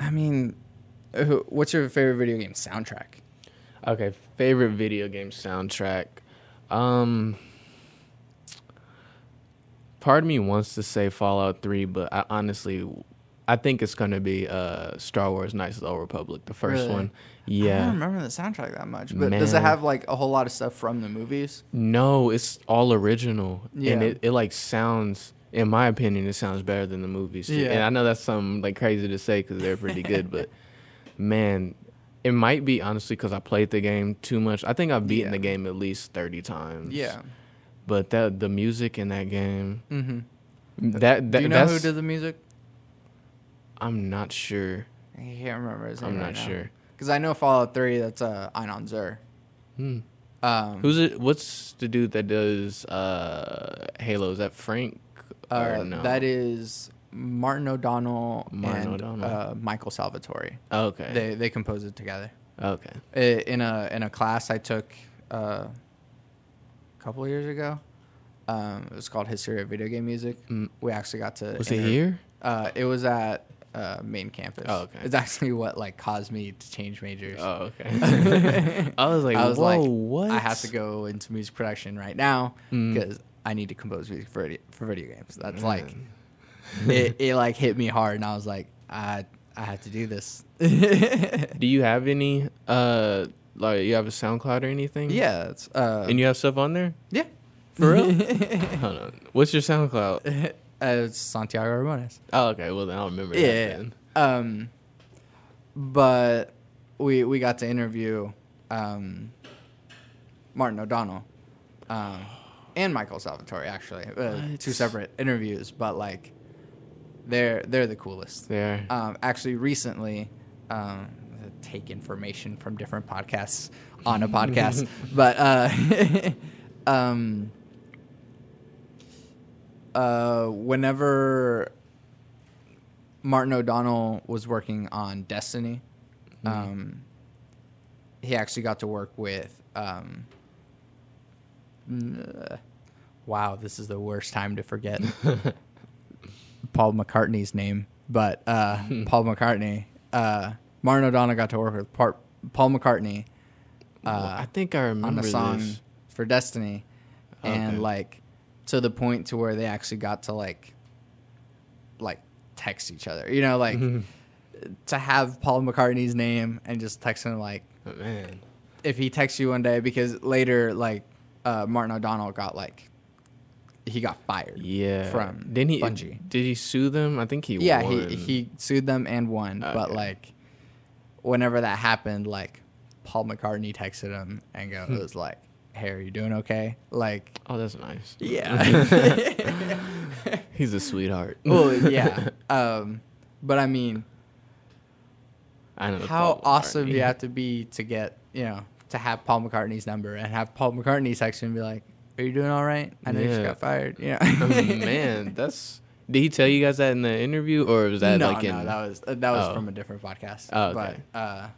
I mean, what's your favorite video game soundtrack? Okay, favorite video game soundtrack. Part of me wants to say Fallout 3, but I think it's going to be Star Wars Knights of the Old Republic, the first Really? one. I Yeah. don't remember the soundtrack that much, but does it Man. have like a whole lot of stuff from the movies? No, it's all original. Yeah. And it like sounds, in my opinion, it sounds better than the movies. Too. Yeah. And I know that's something like crazy to say because they're pretty good, but man, it might be honestly because I played the game too much. I think I've beaten the game at least 30 times. Yeah. But the music in that game, Mm-hmm. that Do you know who did the music? I'm not sure. I can't remember his name. I'm not sure. Because I know Fallout 3, that's Einon Zur. Who's it? What's the dude that does Halo? Is that Frank? Or no? That is Martin O'Donnell and Michael Salvatore. Oh, okay. They composed it together. Okay. In a class I took a couple of years ago. It was called History of Video Game Music. We actually got to. Was it here? It was at main campus. Oh, okay. It's actually what like caused me to change majors. Oh, okay. I was like, whoa, what? I have to go into music production right now because I need to compose music for video games. That's like, it like hit me hard, and I was like, I have to do this. Do you have any like you have a SoundCloud or anything? Yeah. It's, and you have stuff on there? Yeah. For real? Hold on. What's your SoundCloud? It's Santiago Ramones. Oh, okay. Well, then I'll remember that then. But we got to interview Martin O'Donnell and Michael Salvatore, actually. Two separate interviews, but like they're the coolest. They are. Actually, recently, take information from different podcasts on a podcast, but whenever Martin O'Donnell was working on Destiny, he actually got to work with wow, this is the worst time to forget Paul McCartney's name, but Paul McCartney, Martin O'Donnell got to work with Paul McCartney I think I remember on a song this. for Destiny, and Okay. like to the point to where they actually got to like text each other, you know, like to have Paul McCartney's name and just text him like, Oh, man. if he texts you one day, because later like Martin O'Donnell got like he got fired from Bungie. Did he sue them? I think he Yeah, won. he sued them and won, but Okay. like whenever that happened, like Paul McCartney texted him and was like, "Hey, are you doing okay?" Like, Oh, that's nice. yeah. He's a sweetheart. Well, yeah. But I mean, I know. how Paul awesome do McCartney. you have to be to get, to have Paul McCartney's number and have Paul McCartney text you and be like, "Are you doing all right? I know you just Yeah. got fired." Yeah. Oh, man, that's. Did he tell you guys that in the interview, or was that no, like in? that was Oh. from a different podcast. Oh, okay. But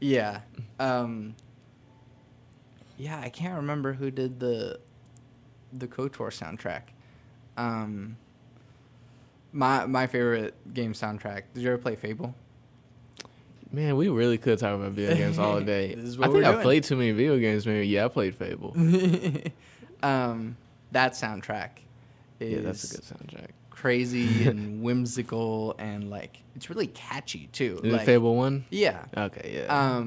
yeah. Yeah, I can't remember who did the KOTOR soundtrack. My favorite game soundtrack. Did you ever play Fable? Man, we really could talk about video games all day. This is I what think we're I doing. played too many video games. Maybe I played Fable. That soundtrack is Yeah, that's a good soundtrack. crazy and whimsical, and like it's really catchy too. Is like, it Fable 1? Yeah. Okay, yeah.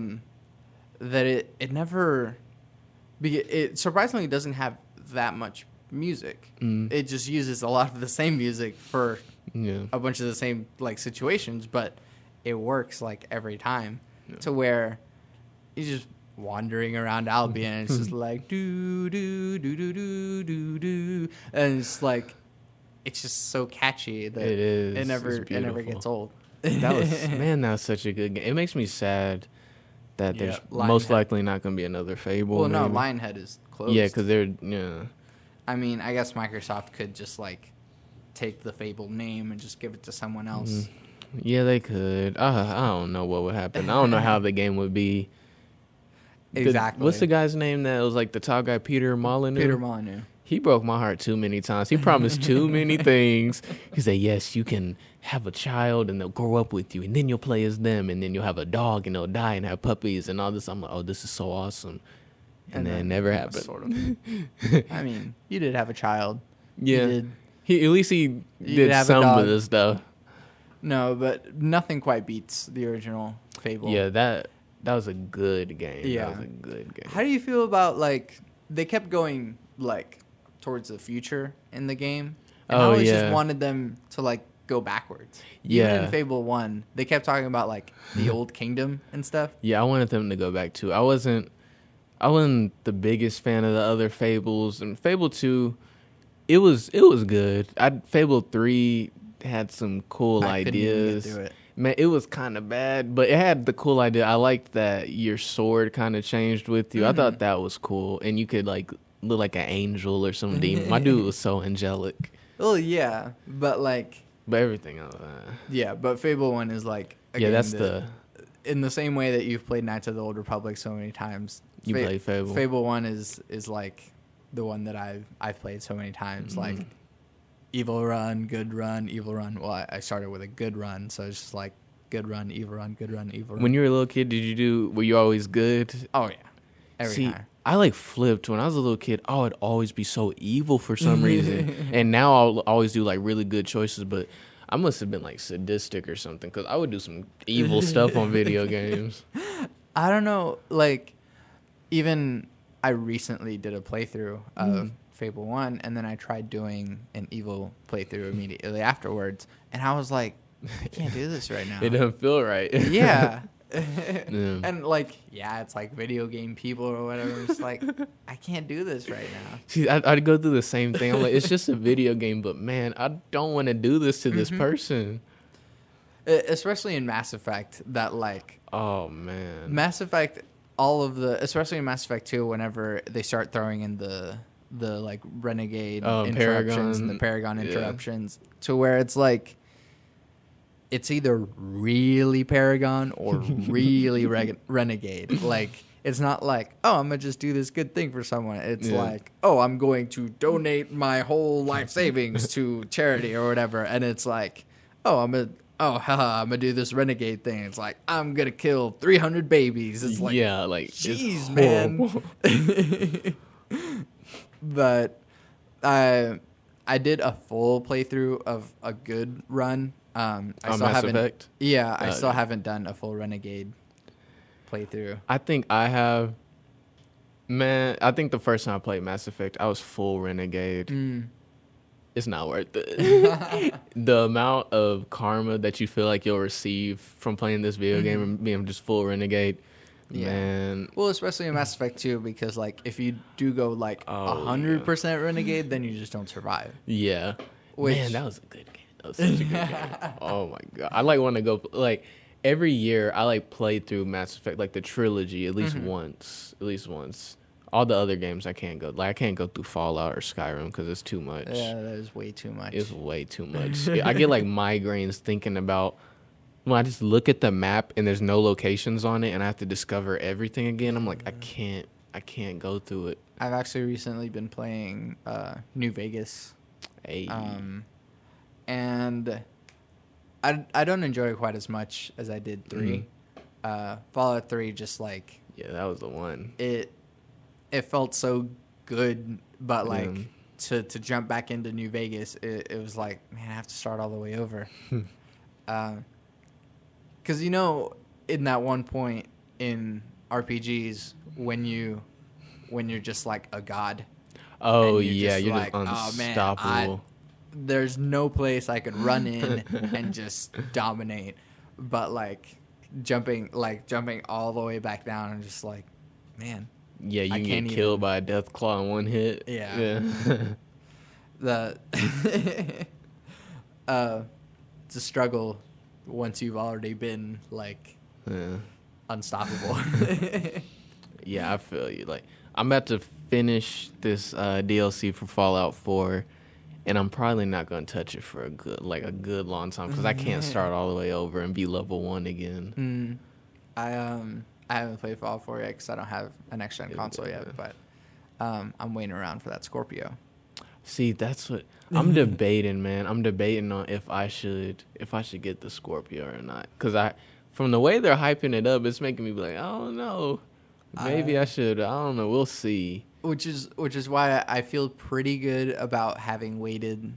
That it never, it surprisingly doesn't have that much music. It just uses a lot of the same music for Yeah. a bunch of the same like situations, but it works like every time to where he's just wandering around Albion and it's just like do do do do do do do, and it's like it's just so catchy that It is. it never It's gets beautiful. old. That was man, that was such a good game. It makes me sad that Yeah, there's Lionhead. most likely not going to be another Fable. Well, no, maybe. Lionhead is closed. Yeah, because they're yeah. I mean, I guess Microsoft could just like take the Fable name and just give it to someone else. Yeah, they could. I don't know what would happen. I don't know how the game would be. Exactly. What's the guy's name that was like the tall guy, Peter Molyneux? Peter Molyneux. He broke my heart too many times. He promised too many things. He said, yes, you can have a child and they'll grow up with you and then you'll play as them and then you'll have a dog and they'll die and have puppies and all this. I'm like, oh, this is so awesome. And then it never happened. Sort of. I mean, you did have a child. Yeah. At least he did some of this stuff. No, but nothing quite beats the original Fable. Yeah, that was a good game. Yeah. That was a good game. How do you feel about, like, they kept going, like, towards the future in the game? And I always just wanted them to, like, go backwards. Yeah. Even in Fable 1, they kept talking about, like, the old kingdom and stuff. Yeah, I wanted them to go back, too. I wasn't the biggest fan of the other Fables. And Fable 2, it was good. Fable 3 had some cool ideas. Couldn't even do it. Man, it was kind of bad, but it had the cool idea. I liked that your sword kind of changed with you. I thought that was cool. And you could, like, look like an angel or some demon. My dude was so angelic. Well, yeah, but, like... But everything else. Yeah, but Fable 1 is, like... that's in the same way that you've played Knights of the Old Republic so many times. You play Fable. Fable 1 is like the one that I've played so many times. Like evil run, good run, evil run. Well, I started with a good run, so it's just like good run, evil run, good run, evil run. When you were a little kid, were you always good? Oh yeah, every time. I like flipped. When I was a little kid, I would always be so evil for some reason, and now I'll always do like really good choices. But I must have been like sadistic or something because I would do some evil stuff on video games. I don't know, like. Even I recently did a playthrough of Fable 1, and then I tried doing an evil playthrough immediately afterwards, and I was like, I can't do this right now. It doesn't feel right. Yeah. And, like, yeah, it's like video game people or whatever. It's like, I can't do this right now. See, I'd go through the same thing. I'm like, it's just a video game, but, man, I don't want to do this to this person. Especially in Mass Effect, that, like... Oh, man. Mass Effect... especially in Mass Effect 2, whenever they start throwing in the like renegade interruptions and the Paragon interruptions, to where it's like it's either really Paragon or really renegade. Like it's not like, oh, I'm gonna just do this good thing for someone. It's like, oh, I'm going to donate my whole life savings to charity or whatever, and it's like, oh, I'm gonna do this renegade thing. It's like, I'm gonna kill 300 babies. It's like, yeah, like, jeez, man. But I did a full playthrough of a good run. I still Mass haven't. Effect? Yeah, I still haven't done a full renegade playthrough. I think I have. Man, I think the first time I played Mass Effect, I was full renegade. It's not worth it. The amount of karma that you feel like you'll receive from playing this video game and being just full renegade, man. Well, especially in Mass Effect 2, because like if you do go like 100% renegade, then you just don't survive. Yeah. Man, that was a good game. That was such a good game. Oh my god, I like want to go like every year. I like play through Mass Effect, like the trilogy, at least once. At least once. All the other games I can't go. Like I can't go through Fallout or Skyrim because it's too much. Yeah, that is way too much. It's way too much. I get like migraines thinking about when I just look at the map and there's no locations on it and I have to discover everything again. I'm like, I can't go through it. I've actually recently been playing New Vegas. Hey. And I don't enjoy it quite as much as I did 3. Fallout 3 just like... Yeah, that was the one. It felt so good, but like to jump back into New Vegas, it was like, man, I have to start all the way over. Because in that one point in RPGs when you're just like a god. Oh yeah, you're just unstoppable. Oh, man, there's no place I could run in and just dominate, but like jumping all the way back down and just like, man. Yeah, you can get killed by a death claw in one hit. Yeah. It's a struggle once you've already been like unstoppable. Yeah, I feel you. Like I'm about to finish this DLC for Fallout 4, and I'm probably not gonna touch it for a good long time because I can't start all the way over and be level 1 again. I haven't played Fallout 4 yet because I don't have an next-gen console yet, but I'm waiting around for that Scorpio. See, that's what I'm debating, man. I'm debating on if I should get the Scorpio or not. Because from the way they're hyping it up, it's making me be like, I don't know. Maybe I should. I don't know. We'll see. Which is why I feel pretty good about having waited.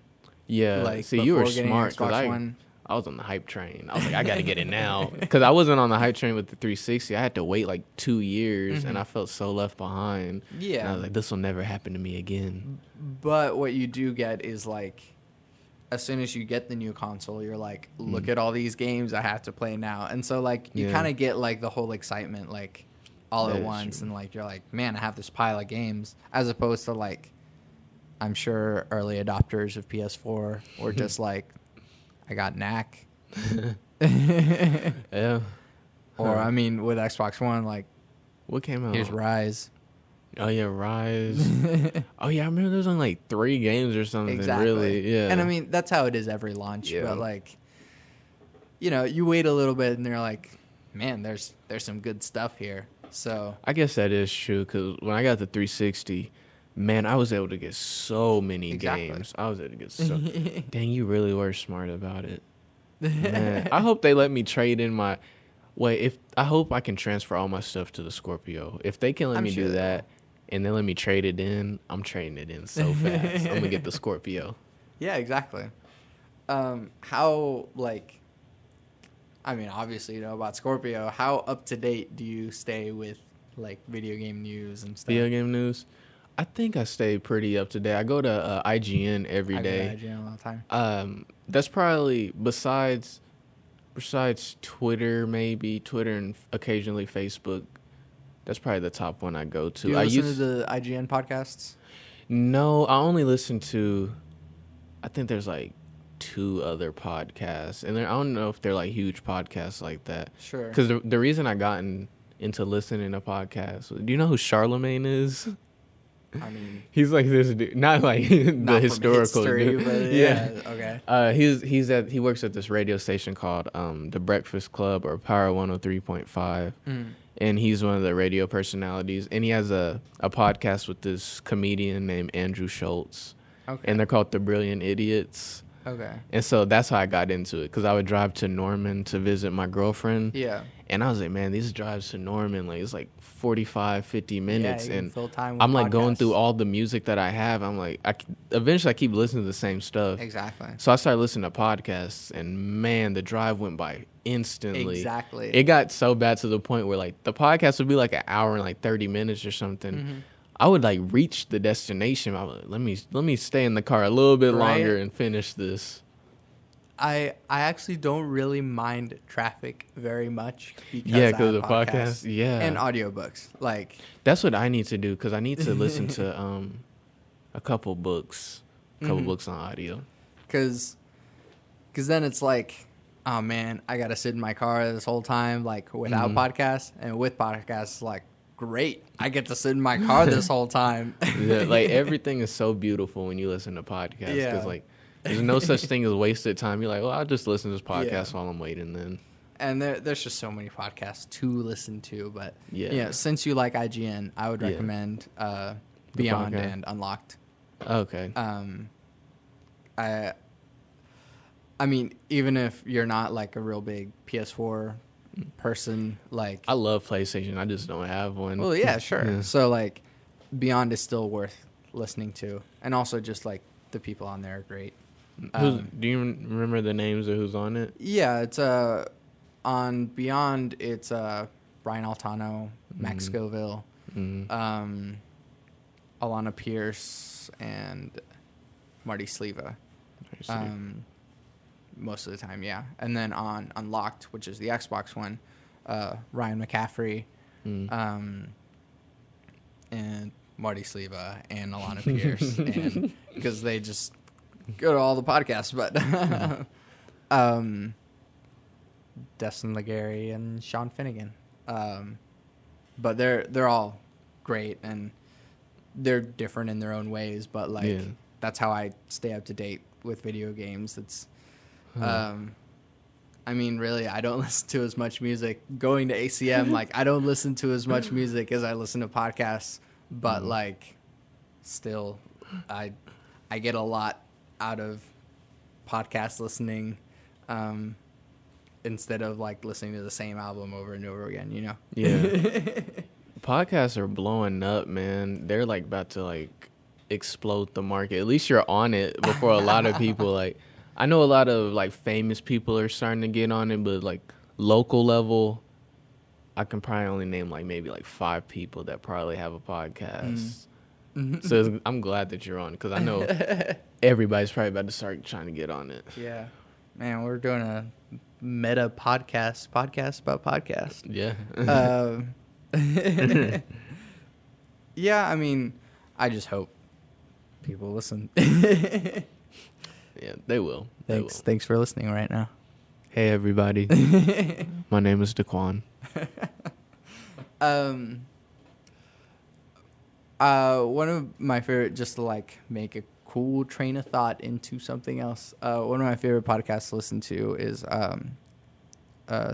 Yeah. Like, see, you were before getting smart Xbox because One. I was on the hype train. I was like, I got to get it now. Because I wasn't on the hype train with the 360. I had to wait like 2 years, and I felt so left behind. Yeah. And I was like, this will never happen to me again. But what you do get is, like, as soon as you get the new console, you're like, look at all these games I have to play now. And so, like, you kind of get, like, the whole excitement, like, all at once. True. And, like, you're like, man, I have this pile of games. As opposed to, like, I'm sure early adopters of PS4 were just like, I got Knack. Yeah. Or, I mean, with Xbox One, like, what came out? Here's Rise. Oh, yeah, Rise. Oh, yeah, I remember there was only, like, 3 games or something, exactly. Really. Yeah. And, I mean, that's how it is every launch. Yeah. But, like, you know, you wait a little bit, and they're like, man, there's some good stuff here. So I guess that is true, because when I got the 360... man, I was able to get so many games. I was able to get so... Dang, you really were smart about it. Man, I hope they let me trade in my... Wait, I hope I can transfer all my stuff to the Scorpio. If they can let me do that, and they let me trade it in, I'm trading it in so fast. I'm going to get the Scorpio. Yeah, exactly. How, like... I mean, obviously, you know about Scorpio. How up-to-date do you stay with, like, video game news and stuff? Video game news? I think I stay pretty up to date. I go to IGN every day. I go to IGN all the time. That's probably besides Twitter, maybe Twitter and occasionally Facebook. That's probably the top one I go to. Do you listen to the IGN podcasts? No, I only listen to. I think there's like 2 other podcasts, and I don't know if they're like huge podcasts like that. Sure. Because the reason I gotten into listening to podcasts. Do you know who Charlemagne is? I mean, he's like this dude, not like the not historical history, dude. but yeah, okay. He works at this radio station called The Breakfast Club or Power 103.5, and he's one of the radio personalities. And he has a podcast with this comedian named Andrew Schultz, and they're called The Brilliant Idiots. Okay. And so that's how I got into it, because I would drive to Norman to visit my girlfriend. Yeah. And I was like, man, these drives to Norman, like, it's like 45, 50 minutes. Yeah, and fill time with I'm like podcasts. going through all the music that I have. I'm like, eventually I keep listening to the same stuff. Exactly. So I started listening to podcasts, and man, the drive went by instantly. Exactly. It got so bad to the point where, like, the podcast would be like an hour and like 30 minutes or something. Mm-hmm. I would like reach the destination. I was like, let me stay in the car a little bit longer and finish this. I actually don't really mind traffic very much because of the podcast, and audiobooks. Like, that's what I need to do, because I need to listen to a couple books on audio. Because then it's like, oh man, I gotta sit in my car this whole time, like without podcasts, and with podcasts, like, great, I get to sit in my car this whole time. Yeah, like, everything is so beautiful when you listen to podcasts, because like, there's no such thing as wasted time. You're like, well, I'll just listen to this podcast while I'm waiting then. And there's just so many podcasts to listen to. But, since you like IGN, I would recommend Beyond and Unlocked. Okay. I mean, even if you're not, like, a real big PS4 person, like... I love PlayStation. I just don't have one. Well, yeah, sure. Yeah. So, like, Beyond is still worth listening to. And also just, like, the people on there are great. Do you remember the names of who's on it? Yeah, it's on Beyond. It's Brian Altano, Max Scoville, Alana Pierce, and Marty Sleva. Most of the time, yeah. And then on Unlocked, which is the Xbox one, Ryan McCaffrey, and Marty Sleva and Alana Pierce, and because they just go to all the podcasts, but Destin Legary and Sean Finnegan, but they're all great, and they're different in their own ways, but like that's how I stay up to date with video games. It's I mean, really, I don't listen to as much music going to ACM. Like, I don't listen to as much music as I listen to podcasts, but like, still, I I get a lot out of podcast listening, instead of like listening to the same album over and over again, you know? Yeah. Podcasts are blowing up, man. They're like about to like explode the market. At least you're on it before a lot of people. Like, I know a lot of like famous people are starting to get on it, but like local level, I can probably only name like maybe like 5 people that probably have a podcast. So I'm glad that you're on, because I know everybody's probably about to start trying to get on it. Yeah. Man, we're doing a meta podcast about podcast. Yeah. Yeah, I mean, I just hope people listen. Yeah, they will. Thanks for listening right now. Hey, everybody. My name is Duquan. One of my favorite, just to like make a cool train of thought into something else, one of my favorite podcasts to listen to is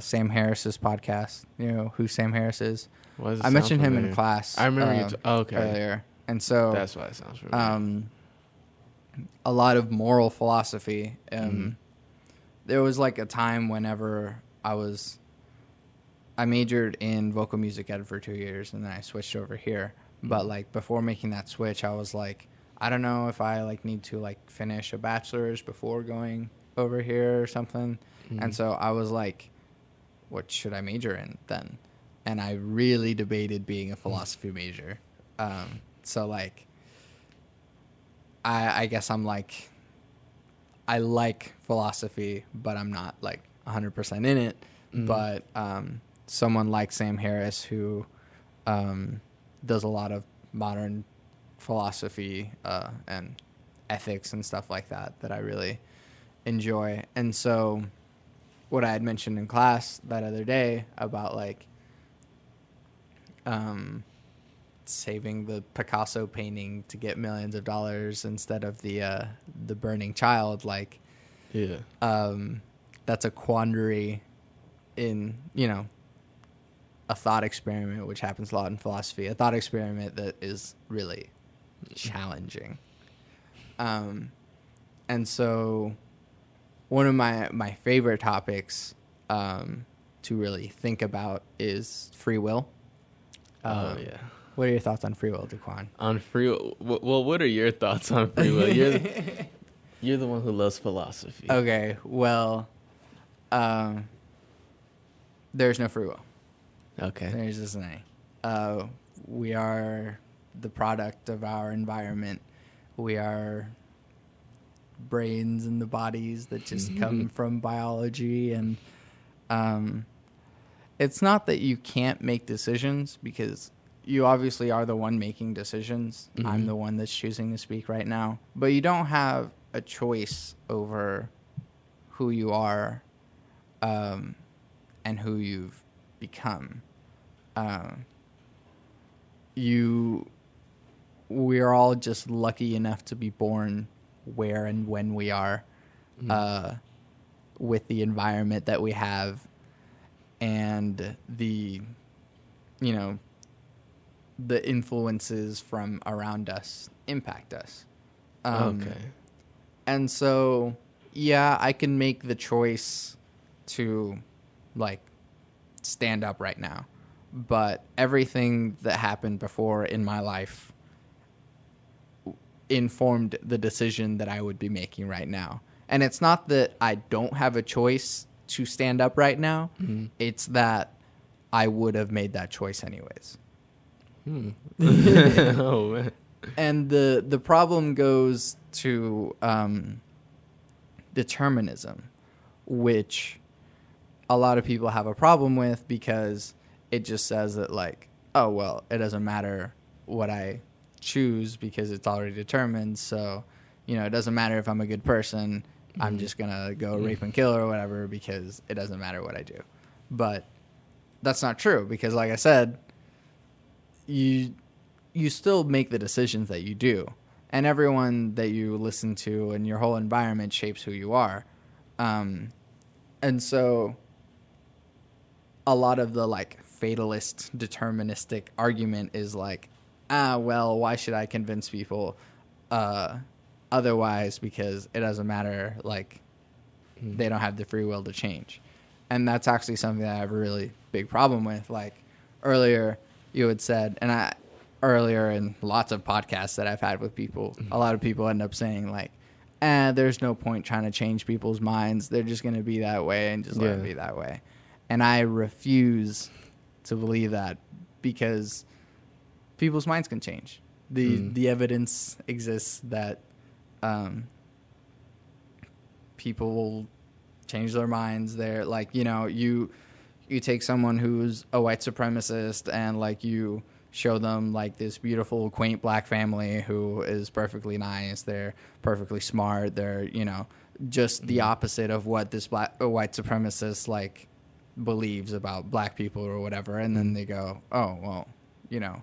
Sam Harris's podcast. You know who Sam Harris is? I mentioned him in class. I remember earlier, and so that's why it sounds familiar. A lot of moral philosophy. There was like a time whenever I majored in vocal music ed for 2 years, and then I switched over here. But like before making that switch, I was like, I don't know if I like need to like finish a bachelor's before going over here or something. And so I was like, what should I major in then? And I really debated being a philosophy major. So like, I guess I'm like, I like philosophy, but I'm not like 100% in it. But someone like Sam Harris, who does a lot of modern philosophy and ethics and stuff like that I really enjoy. And so what I had mentioned in class that other day about like saving the Picasso painting to get millions of dollars instead of the burning child, like, that's a quandary in, you know, a thought experiment, which happens a lot in philosophy, a thought experiment that is really challenging. And so one of my favorite topics to really think about is free will. What are your thoughts on free will, Duquan? On free will? Well, what are your thoughts on free will? You're the one who loves philosophy. Okay, well, there's no free will. Okay. There's just any. We are the product of our environment. We are brains in the bodies that just come from biology. And it's not that you can't make decisions, because you obviously are the one making decisions. I'm the one that's choosing to speak right now. But you don't have a choice over who you are and who you've become. We're all just lucky enough to be born where and when we are, with the environment that we have, and the influences from around us impact us. And so, yeah, I can make the choice to like stand up right now, but everything that happened before in my life informed the decision that I would be making right now. And it's not that I don't have a choice to stand up right now. It's that I would have made that choice anyways. Oh, man. And the problem goes to determinism, which a lot of people have a problem with, because it just says that like, oh, well, it doesn't matter what I choose because it's already determined. So, it doesn't matter if I'm a good person. I'm just going to go rape and kill or whatever, because it doesn't matter what I do. But that's not true, because like I said, you still make the decisions that you do, and everyone that you listen to and your whole environment shapes who you are. And so a lot of the like fatalist deterministic argument is like, well, why should I convince people otherwise because it doesn't matter. Like, they don't have the free will to change. And that's actually something that I have a really big problem with. Like, earlier you had said, and earlier in lots of podcasts that I've had with people, a lot of people end up saying, like, there's no point trying to change people's minds. They're just going to be that way and just let it be that way. And I refuse to believe that because people's minds can change. The evidence exists that people will change their minds. They're like, you know, you take someone who's a white supremacist and like you show them like this beautiful, quaint black family who is perfectly nice. They're perfectly smart. They're, you know, just the opposite of what this white supremacist like believes about black people or whatever. And then they go, oh, well, you know,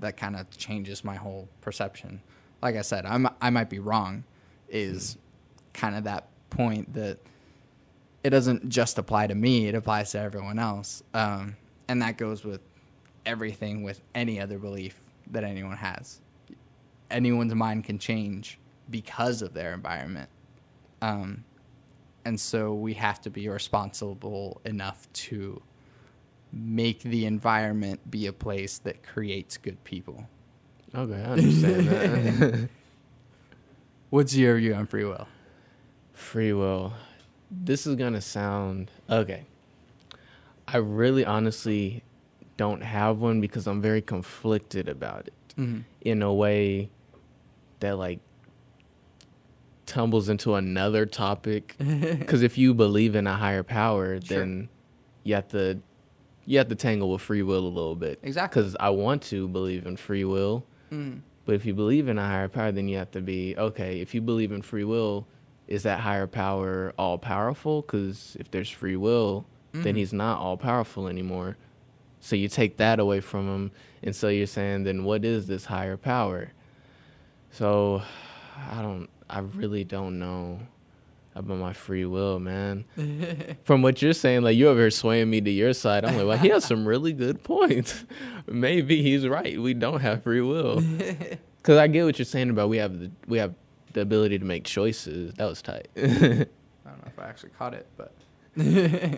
that kind of changes my whole perception. Like I said, I might be wrong is kind of that point that it doesn't just apply to me. It applies to everyone else. And that goes with everything, with any other belief that anyone has. Anyone's mind can change because of their environment. And so we have to be responsible enough to make the environment be a place that creates good people. Okay, I understand that. What's your view on free will? Free will. This is going to sound... Okay. I really honestly don't have one because I'm very conflicted about it in a way that like tumbles into another topic. Because if you believe in a higher power, then you have to tangle with free will a little bit. Exactly. Because I want to believe in free will. But if you believe in a higher power, then you have to be, okay, if you believe in free will, is that higher power all powerful? Because if there's free will, then he's not all powerful anymore. So you take that away from him. And so you're saying, then what is this higher power? So I really don't know about my free will, man. From what you're saying, like you over here swaying me to your side. I'm like, well, he has some really good points. Maybe he's right. We don't have free will. Because I get what you're saying about we have the ability to make choices. That was tight. I don't know if I actually caught it, but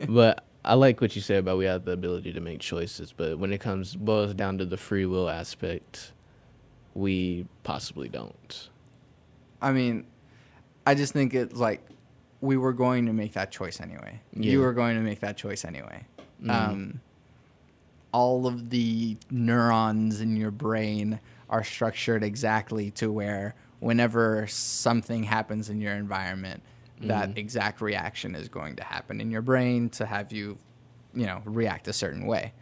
but I like what you said about we have the ability to make choices. But when it boils down to the free will aspect, we possibly don't. I mean, I just think it's like we were going to make that choice anyway. Yeah. You were going to make that choice anyway. All of the neurons in your brain are structured exactly to where whenever something happens in your environment, that exact reaction is going to happen in your brain to have you, you know, react a certain way.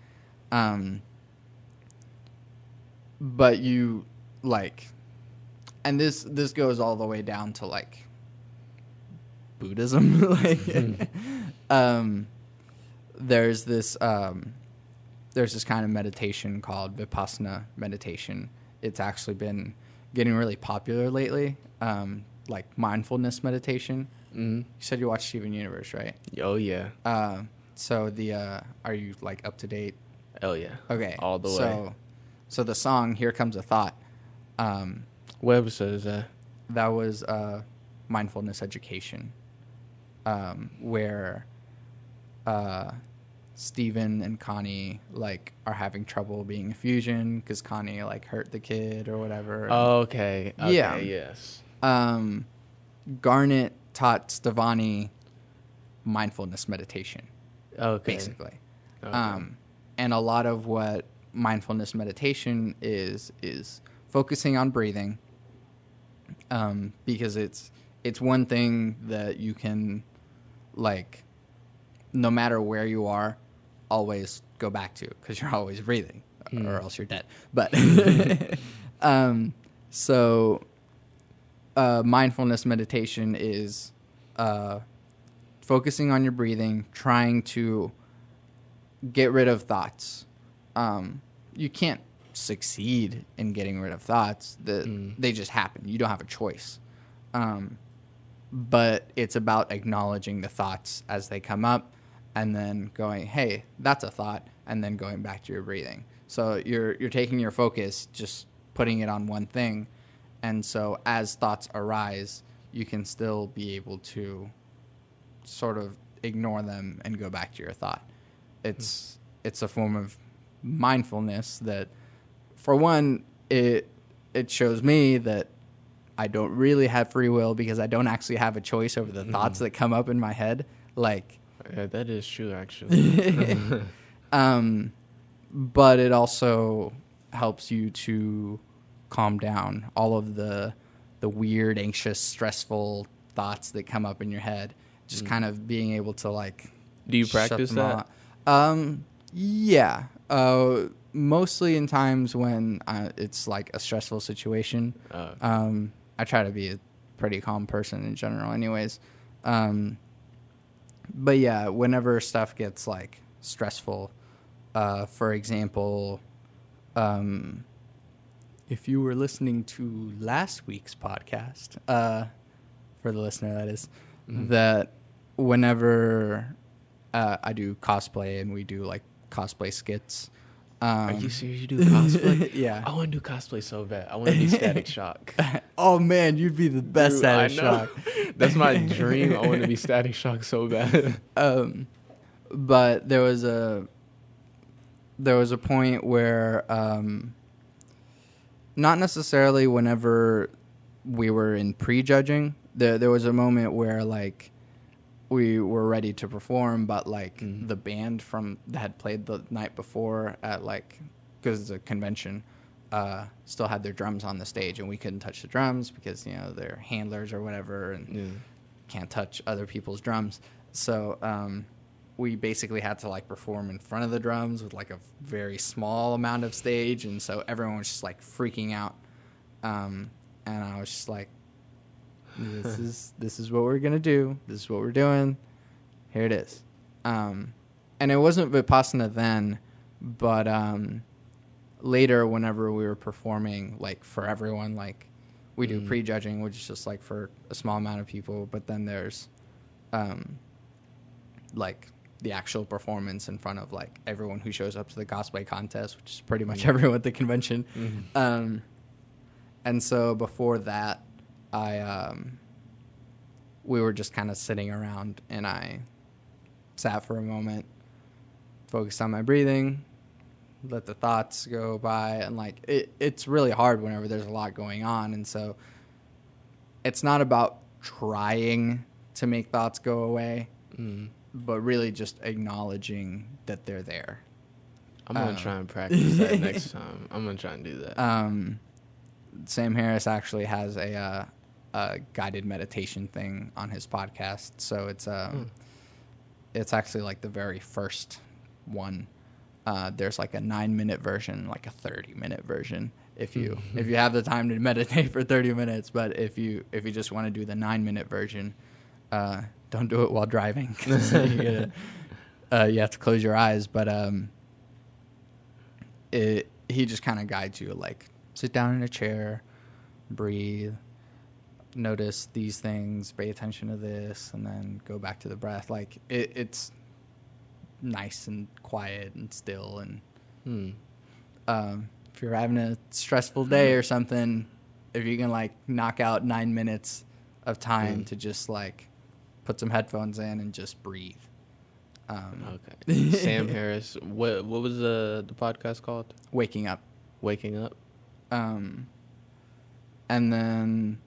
But you like, and this goes all the way down to like Buddhism. Like, there's this kind of meditation called Vipassana meditation. It's actually been getting really popular lately. Like mindfulness meditation. You said you watched Steven Universe, right? Oh yeah. So are you like up to date? Oh yeah. Okay. All the way. So the song "Here Comes a Thought." What episode is that? That was mindfulness education, where Steven and Connie like are having trouble being a fusion because Connie like hurt the kid or whatever. Oh, okay. Yeah. Yes. Garnet taught Stevani mindfulness meditation. Okay. Basically. Okay. And a lot of what mindfulness meditation is focusing on breathing, because it's one thing that you can, like, no matter where you are, always go back to because you're always breathing, or else you're dead. But mindfulness meditation is focusing on your breathing, trying to get rid of thoughts. You can't succeed in getting rid of thoughts. They just happen. You don't have a choice. But it's about acknowledging the thoughts as they come up and then going, hey, that's a thought, and then going back to your breathing. So you're taking your focus, just putting it on one thing, And so as thoughts arise, you can still be able to sort of ignore them and go back to your thought. It's a form of mindfulness that, for one, it shows me that I don't really have free will because I don't actually have a choice over the thoughts that come up in my head. Like, yeah, that is true, actually. But it also helps you to calm down all of the weird, anxious, stressful thoughts that come up in your head. Just kind of being able to, like, do you practice that? Yeah. Mostly in times when it's like a stressful situation. I try to be a pretty calm person in general anyways. But yeah, whenever stuff gets like stressful, for example, if you were listening to last week's podcast, for the listener that is, that whenever I do cosplay and we do like cosplay skits. Are you serious? You do cosplay? Yeah. I want to do cosplay so bad. I want to be Static Shock. Oh man, you'd be the best Static Shock. That's my dream. I want to be Static Shock so bad. But there was a point where not necessarily whenever we were in prejudging, there was a moment where like we were ready to perform, but like the band that had played the night before at like, because it's a convention, still had their drums on the stage, and we couldn't touch the drums because, you know, they're handlers or whatever, and can't touch other people's drums. So we basically had to like perform in front of the drums with like a very small amount of stage, and so everyone was just like freaking out, and I was just like, this is what we're gonna do. This is what we're doing. Here it is. And it wasn't Vipassana then, but later, whenever we were performing, like for everyone, like we do prejudging, which is just like for a small amount of people. But then there's like the actual performance in front of like everyone who shows up to the cosplay contest, which is pretty much everyone at the convention. And so before that, we were just kind of sitting around, and I sat for a moment, focused on my breathing, let the thoughts go by, and like it's really hard whenever there's a lot going on, and so it's not about trying to make thoughts go away, but really just acknowledging that they're there. I'm gonna try and practice that next time. I'm gonna try and do that. Sam Harris actually has a guided meditation thing on his podcast, so it's actually like the very first one. There's like a 9-minute version, like a 30-minute version if you have the time to meditate for 30 minutes. But if you just want to do the 9-minute version, don't do it while driving, 'cause you have to close your eyes. But he just kind of guides you, like, sit down in a chair, breathe, notice these things, pay attention to this, and then go back to the breath. Like it's nice and quiet and still. And if you're having a stressful day or something, if you can like knock out 9 minutes of time to just like put some headphones in and just breathe. Okay. Sam Harris. What was the podcast called? Waking Up. Waking Up. And then,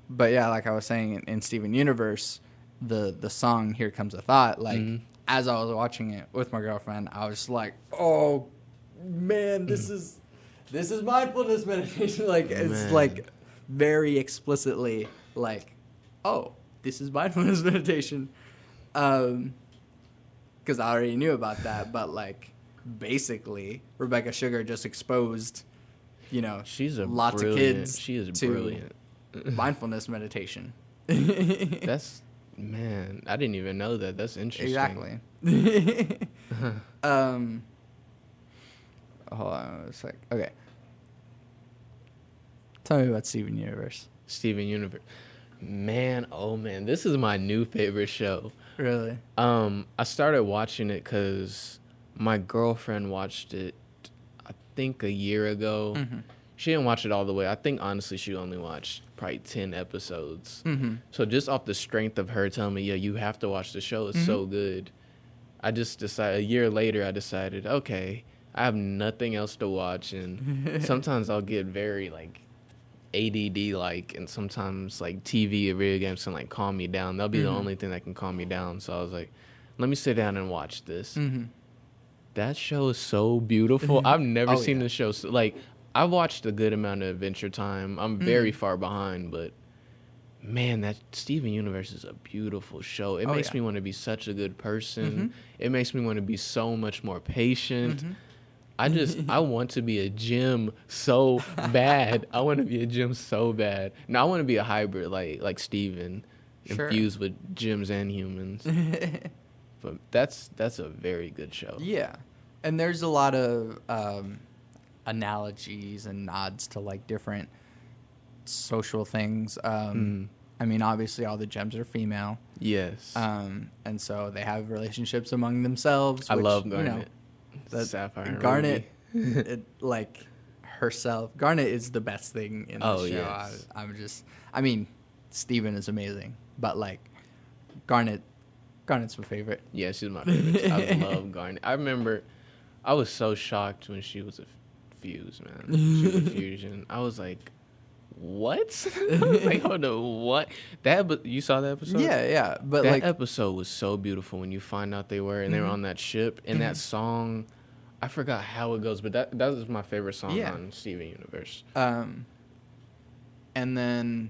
but yeah, like I was saying in Steven Universe, the song "Here Comes a Thought," like as I was watching it with my girlfriend, I was like, oh man, this is mindfulness meditation. Like it's like very explicitly like, oh, this is mindfulness meditation. Because I already knew about that, but like basically Rebecca Sugar just exposed, you know, lots of kids to mindfulness meditation. That's, man, I didn't even know that. That's interesting. Exactly. Hold on a sec. Okay. Tell me about Steven Universe. Steven Universe. Man, oh man, this is my new favorite show. Really? I started watching it because my girlfriend watched it, I think, a year ago. she didn't watch it all the way. I think honestly she only watched probably 10 episodes. So just off the strength of her telling me, yeah, you have to watch the show, it's so good. I just decided, a year later, I decided, okay, I have nothing else to watch, and sometimes I'll get very like ADD like, and sometimes like TV or video games can like calm me down. That'll be the only thing that can calm me down. So I was like, let me sit down and watch this. That show is so beautiful. I've never seen the show like, I've watched a good amount of Adventure Time. I'm very far behind, but man, that Steven Universe is a beautiful show. It makes me want to be such a good person. It makes me want to be so much more patient. I want to be a gym so bad. I want to be a gym so bad. Now I want to be a hybrid like Steven, infused with gyms and humans. But that's a very good show. Yeah. And there's a lot of analogies and nods to like different social things. I mean, obviously all the gems are female. Yes. And so they have relationships among themselves. I which, love Garnet. You know, Sapphire and Garnet, like herself. Garnet is the best thing in the show. Yes. I mean, Steven is amazing, but like Garnet's my favorite. Yeah, she's my favorite. I love Garnet. I remember I was so shocked when she was a fuse, man. She was a fusion. I was like, what? Like, hold on, what? You saw that episode? Yeah. But that like episode was so beautiful when you find out they were, and they were on that ship, and that song, I forgot how it goes, but that was my favorite song on Steven Universe. And then,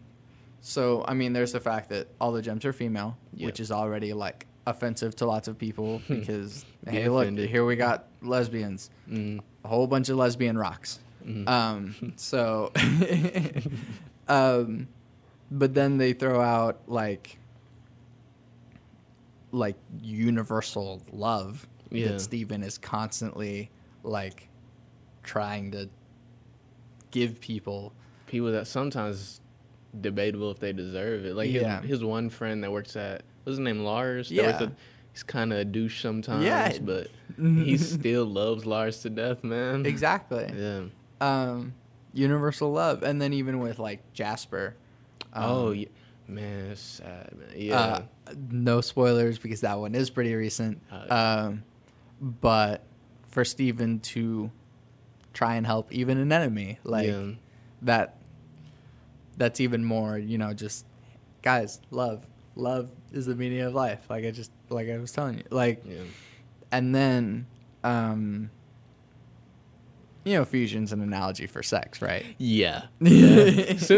so, I mean, there's the fact that all the gems are female, which is already, like, offensive to lots of people because, hey, look, here we got lesbians. A whole bunch of lesbian rocks. So, but then they throw out, like universal love that Steven is constantly, like, trying to give people that sometimes debatable if they deserve it. Like his one friend that works at, what's his name, Lars? He's kind of a douche sometimes, but he still loves Lars to death, man. Exactly. Yeah. Universal love. And then even with like Jasper. Man, it's sad, man. Yeah. No spoilers because that one is pretty recent. But for Steven to try and help even an enemy, like that's even more, you know, just guys, love is the meaning of life. Like I was telling you, like, and then, you know, fusion's an analogy for sex, right? Yeah. First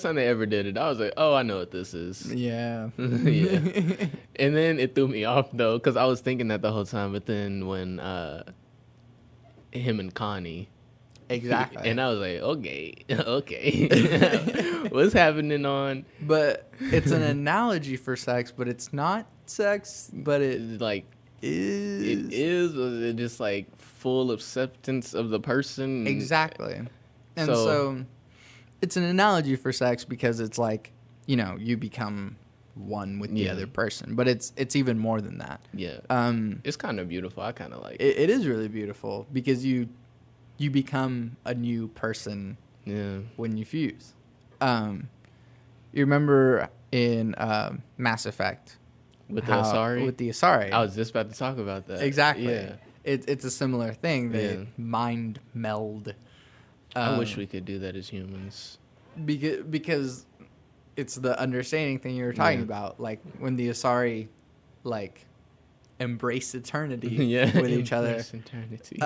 time they ever did it, I was like, oh, I know what this is. Yeah. Yeah. And then it threw me off though, because I was thinking that the whole time. But then when him and Connie. Exactly. And I was like, okay. What's happening on? But it's an analogy for sex, but it's not sex, but it like is. It is. Was it just like full acceptance of the person? Exactly. And so it's an analogy for sex because it's like, you know, you become one with the other person, but it's even more than that. Yeah. It's kind of beautiful. I kind of like it. It is really beautiful because you become a new person when you fuse. You remember in Mass Effect with the Asari? With the Asari. I was just about to talk about that. Exactly. Yeah. It's a similar thing. They mind meld. I wish we could do that as humans. Because it's the understanding thing you were talking about. Like when the Asari, like, embrace eternity with each other. Eternity.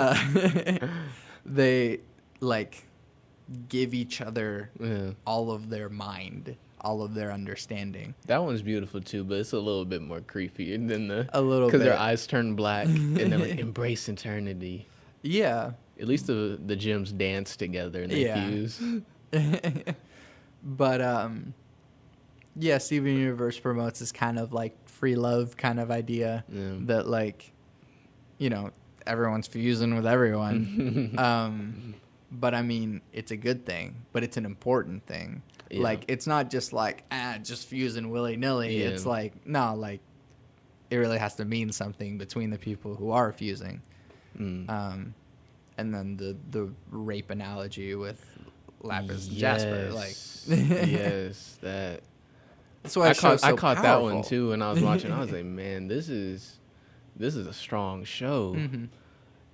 They like give each other all of their mind, all of their understanding. That one's beautiful too, but it's a little bit more creepy than a little bit because their eyes turn black and they're like embrace eternity. Yeah. At least the gems dance together and they fuse. But Steven Universe promotes this kind of like free love kind of idea that, like, you know, everyone's fusing with everyone. But I mean, it's a good thing, but it's an important thing. Yeah. Like, it's not just like, just fusing willy-nilly. Yeah. It's like, no, like, it really has to mean something between the people who are fusing. And then the rape analogy with Lapis and Yes. Jasper, like Yes, that. that's why I caught that one powerful. too when I was watching. I was like, man, this is a strong show. Mm-hmm.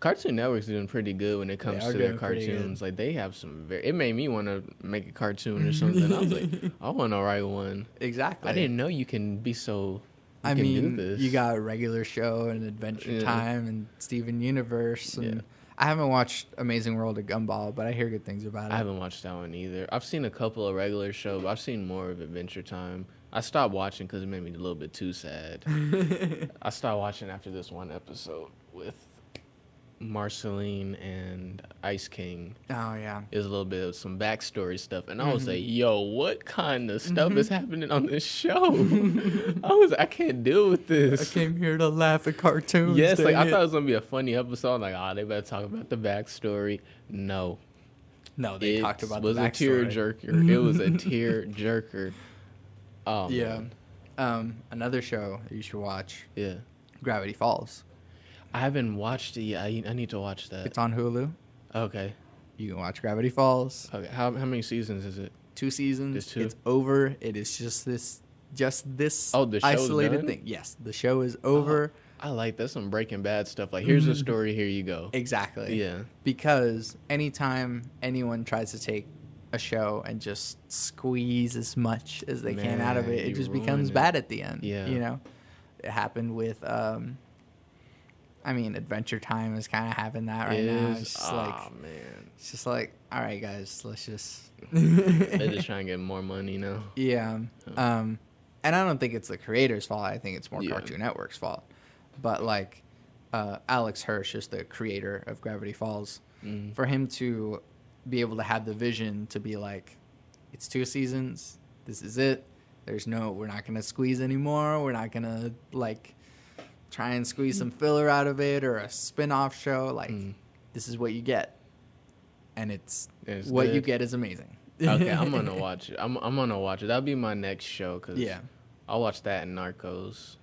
Cartoon Network's doing pretty good when it comes to their doing pretty good. cartoons. Like they have some very. It made me want to make a cartoon or something. I was like, I want to write one. Exactly. I didn't know you can be so. I can mean, do this. you got Regular Show and Adventure Time and Steven Universe. And I haven't watched Amazing World of Gumball, but I hear good things about it. I haven't watched that one either. I've seen a couple of Regular Show, but I've seen more of Adventure Time. I stopped watching because it made me a little bit too sad. I stopped watching after this one episode with Marceline and Ice King. Oh, yeah. Is a little bit of some backstory stuff, and I was like, "Yo, what kind of stuff is happening on this show?" I can't deal with this. I came here to laugh at cartoons. Yes, like I thought it was gonna be a funny episode. I'm like, they better talk about the backstory. No, they talked about the backstory. It was a tear jerker. It was a tear jerker. Oh yeah. man. Another show you should watch. Yeah. Gravity Falls. I haven't watched it yet. I need to watch that. It's on Hulu. Okay. You can watch Gravity Falls. Okay. How many seasons is it? 2 seasons. Just 2? It's over. It is just this the show's isolated done? thing. Yes, the show is over. I like that. Some Breaking Bad stuff. Like, here's a story. Here you go. Exactly. Yeah. Because anytime anyone tries to take a show and just squeeze as much as they can out of it, it just becomes bad at the end. Yeah. You know, it happened with. Adventure Time is kind of having that right now. It's just man. It's just like, all right, guys, let's just. They're just trying to get more money now. Yeah. And I don't think it's the creator's fault. I think it's more Cartoon Network's fault. But like, Alex Hirsch is the creator of Gravity Falls. For him to be able to have the vision to be like, it's 2 seasons. This is it. We're not going to squeeze anymore. We're not going to like try and squeeze some filler out of it or a spin-off show. Like, this is what you get. And it's what good. You get is amazing. Okay, I'm going to watch it. I'm going to watch it. That'll be my next show because I'll watch that and Narcos.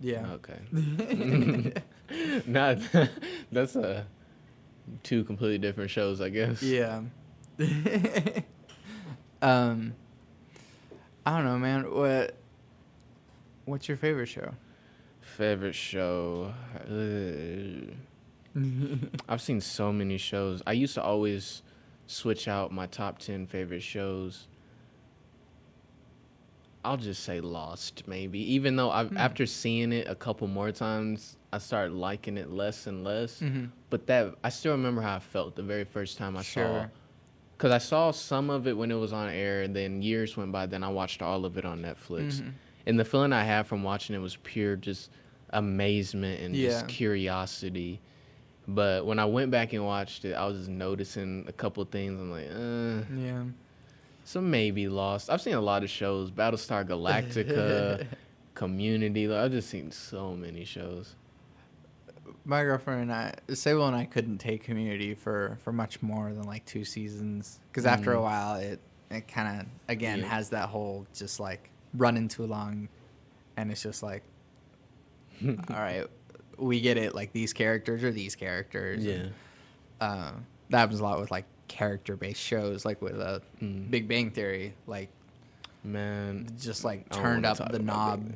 Yeah. Okay. That's 2 completely different shows, I guess. Yeah. I don't know, man. What's your favorite show? Favorite show? I've seen so many shows. I used to always switch out my top 10 favorite shows. I'll just say Lost, maybe. Even though after seeing it a couple more times, I started liking it less and less. But I still remember how I felt the very first time I saw it. Because I saw some of it when it was on air, and then years went by, then I watched all of it on Netflix. And the feeling I had from watching it was pure just amazement and just curiosity. But when I went back and watched it, I was just noticing a couple things. I'm like, So maybe Lost. I've seen a lot of shows. Battlestar Galactica, Community. I've just seen so many shows. My girlfriend and Sable and I couldn't take Community for much more than like 2 seasons. Because after a while, it kind of, again, has that whole just like running too long. And it's just like, all right, we get it. Like, these characters are these characters. Yeah. And, that happens a lot with like character-based shows, like with Big Bang Theory. Like, man, just like turned up the knob,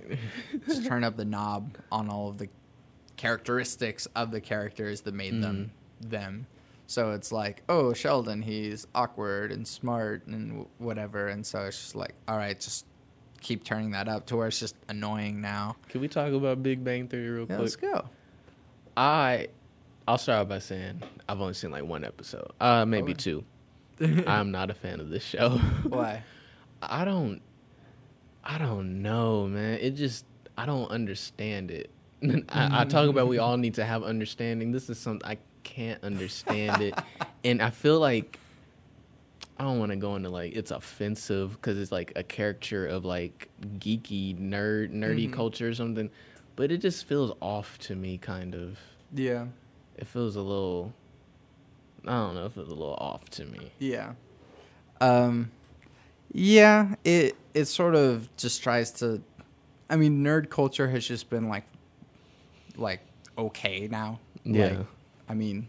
just turned up the knob on all of the characteristics of the characters that made them them. So it's like, oh, Sheldon, he's awkward and smart and whatever, and so it's just like, all right, just keep turning that up to where it's just annoying now. Can we talk about Big Bang Theory real quick? Let's go. I'll start out by saying I've only seen like 1 episode, maybe 2. I'm not a fan of this show. Why? I don't know, man. I don't understand it. I talk about we all need to have understanding. This is something I can't understand it, and I feel like I don't want to go into like it's offensive because it's like a caricature of like geeky nerdy culture or something, but it just feels off to me, kind of. Yeah. It feels a little. I don't know. It feels a little off to me. Yeah. Yeah. It sort of just tries to. I mean, nerd culture has just been like okay now. Yeah. Like, I mean,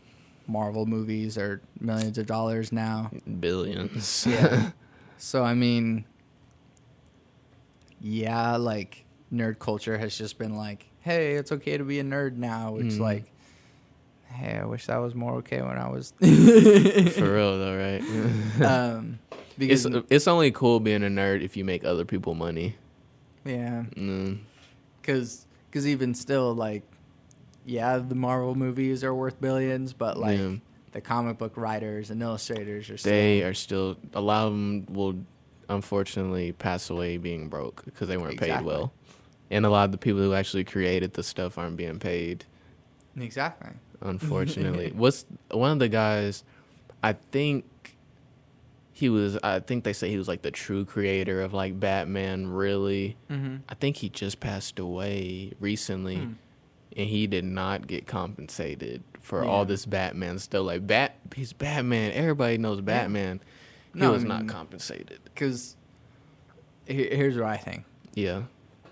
Marvel movies are millions of dollars now. Billions. Yeah. So, I mean, yeah, like, nerd culture has just been like, hey, it's okay to be a nerd now. Which, like, hey, I wish that was more okay when I was... For real, though, right? Because it's only cool being a nerd if you make other people money. Yeah. Because even still, like, yeah, the Marvel movies are worth billions, but, like, the comic book writers and illustrators are still... They are still... A lot of them will, unfortunately, pass away being broke because they weren't paid well. And a lot of the people who actually created the stuff aren't being paid. Exactly. Unfortunately. What's one of the guys... I think they say he was, like, the true creator of, like, Batman, really. I think he just passed away recently, and he did not get compensated for all this Batman stuff. Like, he's Batman. Everybody knows Batman. He was not compensated. Because here's what I think. Yeah.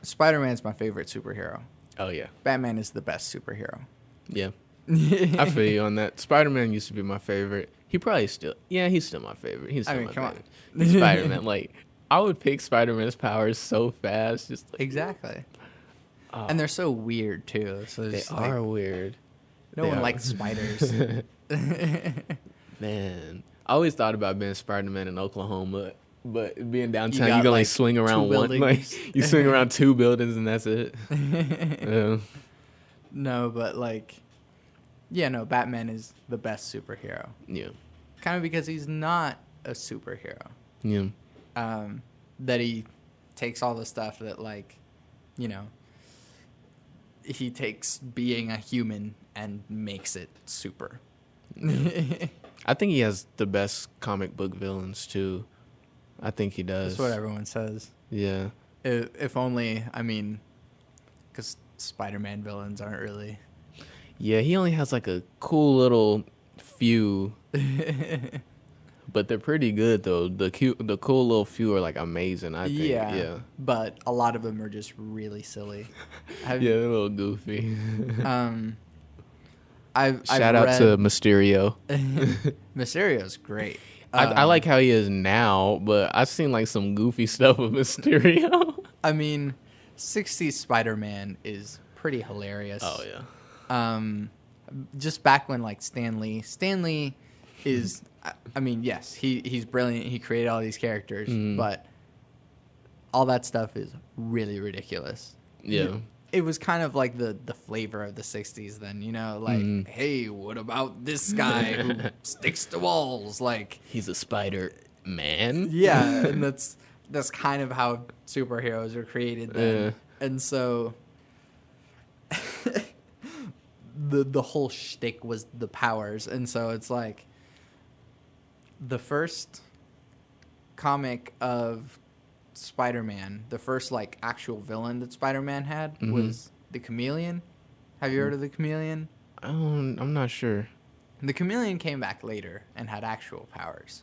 Spider-Man's my favorite superhero. Oh, yeah. Batman is the best superhero. Yeah. I feel you on that. Spider-Man used to be my favorite. He probably still... Yeah, he's still my favorite. He's still my favorite. He's Spider-Man. Like, I would pick Spider-Man's powers so fast. Just like, exactly. And they're so weird, too. So they are weird. No one likes spiders. Man. I always thought about being Spider-Man in Oklahoma, but being downtown, you can like only swing around one. Like, you swing around 2 buildings, and that's it. No, but, like... Yeah, no, Batman is the best superhero. Yeah. Kind of because he's not a superhero. Yeah. That he takes all the stuff that, like, you know, he takes being a human and makes it super. Yeah. I think he has the best comic book villains, too. I think he does. That's what everyone says. Yeah. If only, I mean, because Spider-Man villains aren't really... Yeah, he only has like a cool little few, but they're pretty good though. The cool little few are like amazing. I think. Yeah. But a lot of them are just really silly. Yeah, they're a little goofy. Shout out to Mysterio. Mysterio's great. I like how he is now, but I've seen like some goofy stuff with Mysterio. I mean, 60s Spider-Man is pretty hilarious. Oh yeah. Just back when like Stan Lee is, I mean, yes, he's brilliant. He created all these characters, but all that stuff is really ridiculous. Yeah. It was kind of like the flavor of the 60s then, you know, like, hey, what about this guy who sticks to walls? Like, he's a Spider-Man. Yeah, and that's kind of how superheroes are created then. Yeah. And so the whole shtick was the powers. And so it's like the first comic of Spider-Man, the first like actual villain that Spider-Man had was the Chameleon. Have you heard of the Chameleon? I'm not sure. The Chameleon came back later and had actual powers.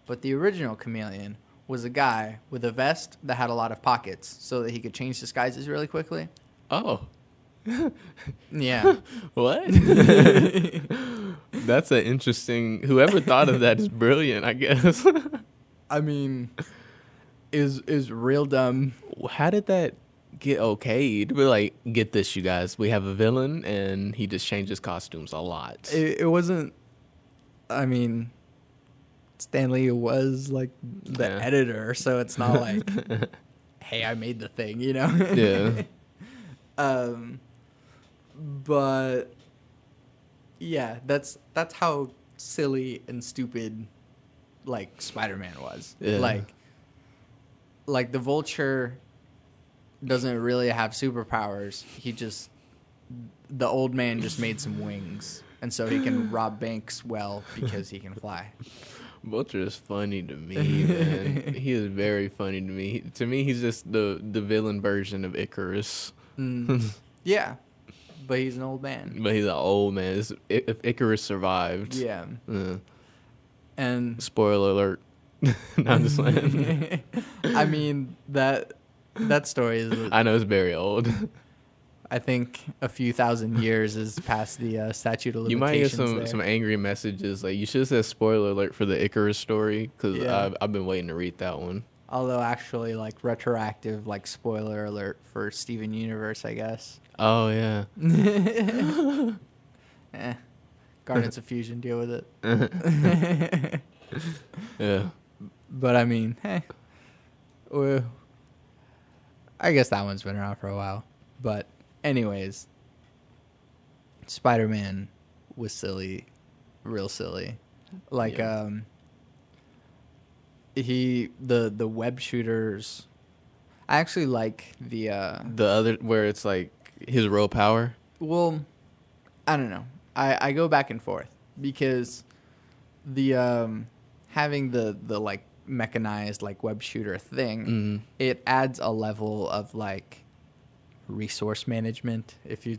But the original Chameleon was a guy with a vest that had a lot of pockets so that he could change disguises really quickly. Oh. Yeah. What? That's an interesting... Whoever thought of that is brilliant, I guess. I mean, is real dumb. How did that get okayed? But like, get this, you guys. We have a villain, and he just changes costumes a lot. It wasn't... I mean, Stan Lee was like the editor, so it's not like, hey, I made the thing, you know? Yeah. But yeah, that's how silly and stupid like Spider-Man was. Yeah. Like the Vulture doesn't really have superpowers. The old man just made some wings, and so he can rob banks well because he can fly. Vulture is funny to me, man. He is very funny to me. To me, he's just the villain version of Icarus. Yeah. But he's an old man. But he's an old man. If Icarus survived. Yeah. And spoiler alert. No, I'm just playing. I mean, that story is... I know it's very old. I think a few thousand years is past the statute of You might get limitations. some angry messages. Like, you should have said spoiler alert for the Icarus story, because Yeah. I've been waiting to read that one. Although actually, like retroactive, like spoiler alert for Steven Universe, I guess. Oh yeah. Garnets of Fusion, deal with it. Yeah. But I mean, well, I guess that one's been around for a while. But anyways, Spider-Man was silly, real silly. Like the web shooters. I actually like the other where it's like his raw power. Well, I don't know. I go back and forth because the having the like mechanized like web shooter thing, it adds a level of like resource management. If you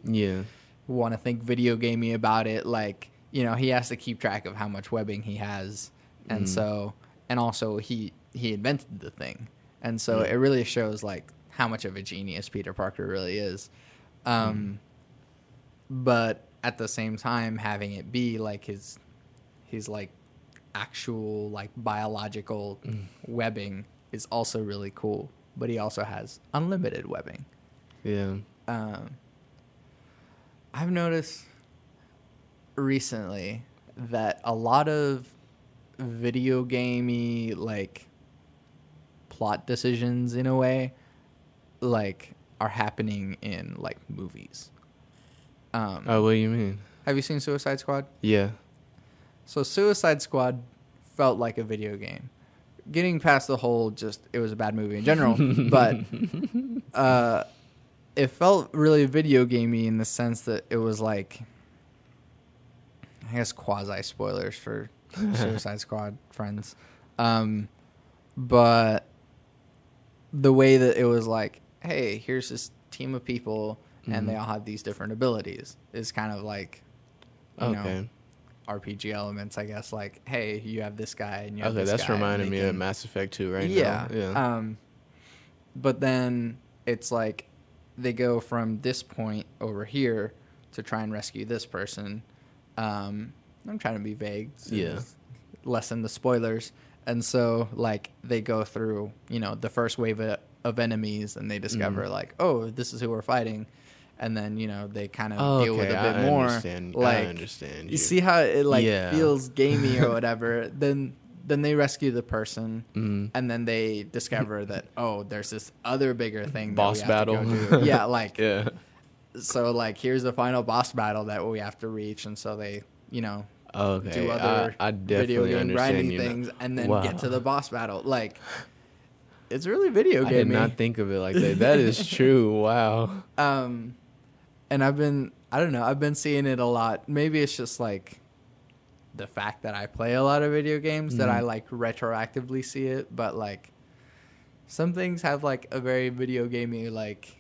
want to think video gamey about it, like, you know, he has to keep track of how much webbing he has, and so, and also he invented the thing, and so it really shows like how much of a genius Peter Parker really is. But at the same time, having it be like his like actual like biological webbing is also really cool. But he also has unlimited webbing. Yeah. I've noticed recently that a lot of video gamey like plot decisions in a way like are happening in like movies. What do you mean? Have you seen Suicide Squad? Yeah. So Suicide Squad felt like a video game. Getting past the whole just it was a bad movie in general, but it felt really video gamey in the sense that it was like, I guess, quasi spoilers for Suicide Squad friends, but the way that it was like, hey, here's this team of people and they all have these different abilities is kind of like, you know, RPG elements, I guess. Like, hey, you have this guy and you have this guy. That's reminding me of Mass Effect 2 right now. Yeah. But then it's like they go from this point over here to try and rescue this person. I'm trying to be vague. So lessen the spoilers. And so, like, they go through, you know, the first wave of enemies and they discover, like, oh, this is who we're fighting. And then, you know, they kind of deal with a bit more. Like, I understand. You see how it, like, feels gamey or whatever. Then they rescue the person, and then they discover that, oh, there's this other bigger thing. Boss that we have battle. To go do. Yeah, like, so, like, here's the final boss battle that we have to reach. And so they, you know, do other I video game grinding things and then get to the boss battle. Like, it's really video gamey. I did not think of it like that. That is true. Wow. And I've been seeing it a lot. Maybe it's just like the fact that I play a lot of video games that I like retroactively see it. But like some things have like a very video gamey, like,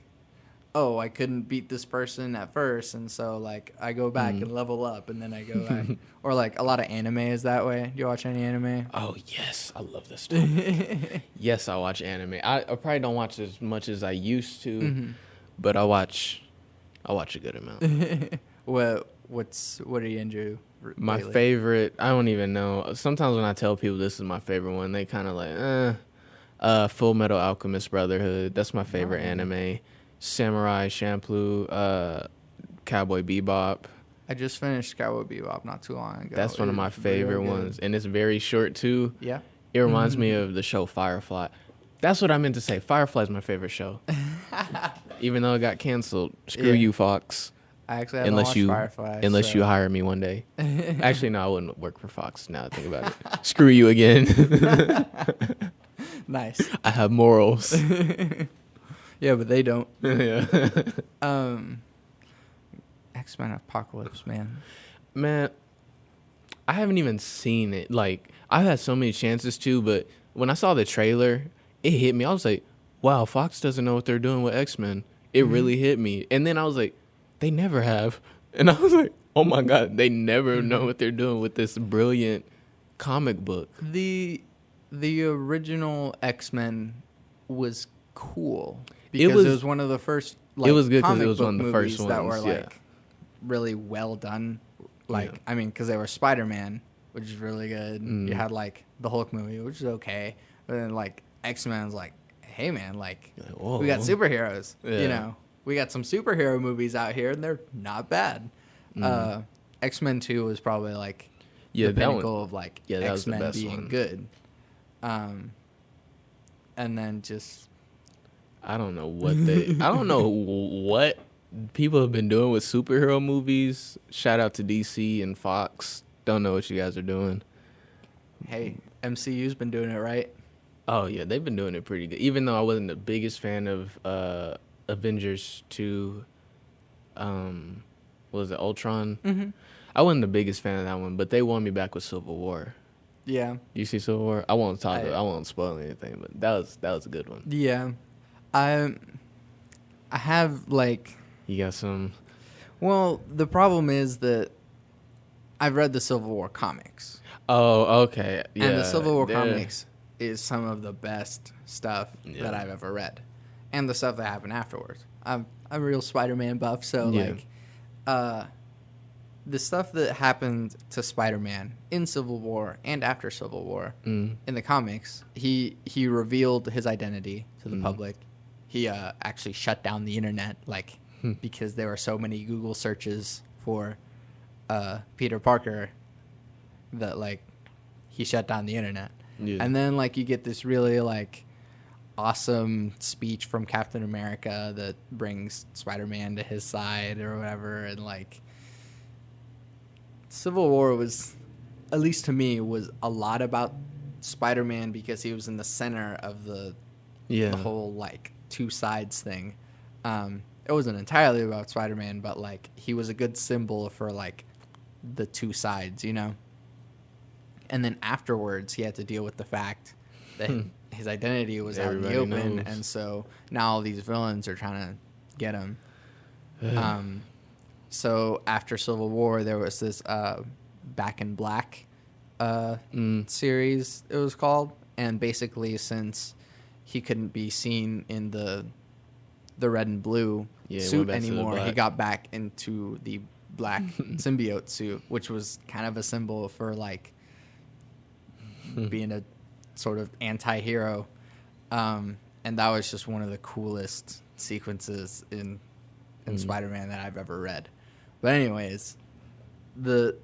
oh, I couldn't beat this person at first. And so like I go back and level up and then I go back. Or like a lot of anime is that way. Do you watch any anime? Oh, yes. I love this stuff. Yes, I watch anime. I probably don't watch as much as I used to, but I watch a good amount. What are you into? My favorite, I don't even know. Sometimes when I tell people this is my favorite one, they kind of like, Full Metal Alchemist Brotherhood. That's my favorite anime. Samurai Champloo, Cowboy Bebop. I just finished Cowboy Bebop not too long ago. That's one of my favorite ones, and it's very short too. Yeah. It reminds me of the show Firefly. That's what I meant to say. Firefly's my favorite show. Even though it got canceled. Screw you, Fox. I actually haven't watched Firefly. Unless you hire me one day. Actually, no, I wouldn't work for Fox now that I think about it. Screw you again. Nice. I have morals. Yeah, but they don't. Yeah. X-Men Apocalypse, man. Man, I haven't even seen it. Like, I've had so many chances to, but when I saw the trailer, it hit me. I was like, wow, Fox doesn't know what they're doing with X-Men. It really hit me. And then I was like, they never have. And I was like, oh my God, they never know what they're doing with this brilliant comic book. The original X-Men was cool because it was one of the first like it was good because it comic was book one of the movies first that ones. were Yeah. like really well done. Like Yeah. I mean, because they were Spider-Man, which is really good. You had like the Hulk movie, which is okay, but then like X-Men's like, hey man, like Like, we got whoa. superheroes. You Yeah. know, we got some superhero movies out here, and they're not bad. X-Men 2 was probably like Yeah, the that one- pinnacle of like yeah, that was the X-Men best being one. good. And then just I don't know what people have been doing with superhero movies. Shout out to DC and Fox. Don't know what you guys are doing. hey, MCU's been doing it right. Oh yeah, they've been doing it pretty good. Even though I wasn't the biggest fan of Avengers 2, what was it, Ultron? Mm-hmm. I wasn't the biggest fan of that one, but they won me back with Civil War. Yeah, You see Civil War? I won't spoil anything, but that was a good one. yeah. I have like, You got some. well, the problem is that I've read the Civil War comics, Oh, okay. Yeah, and the Civil War they're- comics is some of the best stuff Yeah. that I've ever read, and the stuff that happened afterwards. I'm a real Spider-Man buff, so Yeah. like, the stuff that happened to Spider-Man in Civil War and after Civil War in the comics, he revealed his identity to the public. He actually shut down the internet, like because there were so many Google searches for Peter Parker that like he shut down the internet. Yeah. And then like you get this really like awesome speech from Captain America that brings Spider-Man to his side or whatever, and like Civil War was, at least to me, was a lot about Spider-Man because he was in the center of the whole like two sides thing. It wasn't entirely about Spider-Man, but like he was a good symbol for like the two sides, you know. And then afterwards, he had to deal with the fact that his identity was out in the Everybody open, knows. and so now all these villains are trying to get him. So after Civil War, there was this Back in Black series, it was called. And basically, since he couldn't be seen in the red and blue Yeah, he suit went back to the anymore, he black. got back into the black symbiote suit, which was kind of a symbol for like being a sort of anti-hero. And that was just one of the coolest sequences in Spider-Man that I've ever read. But anyways, the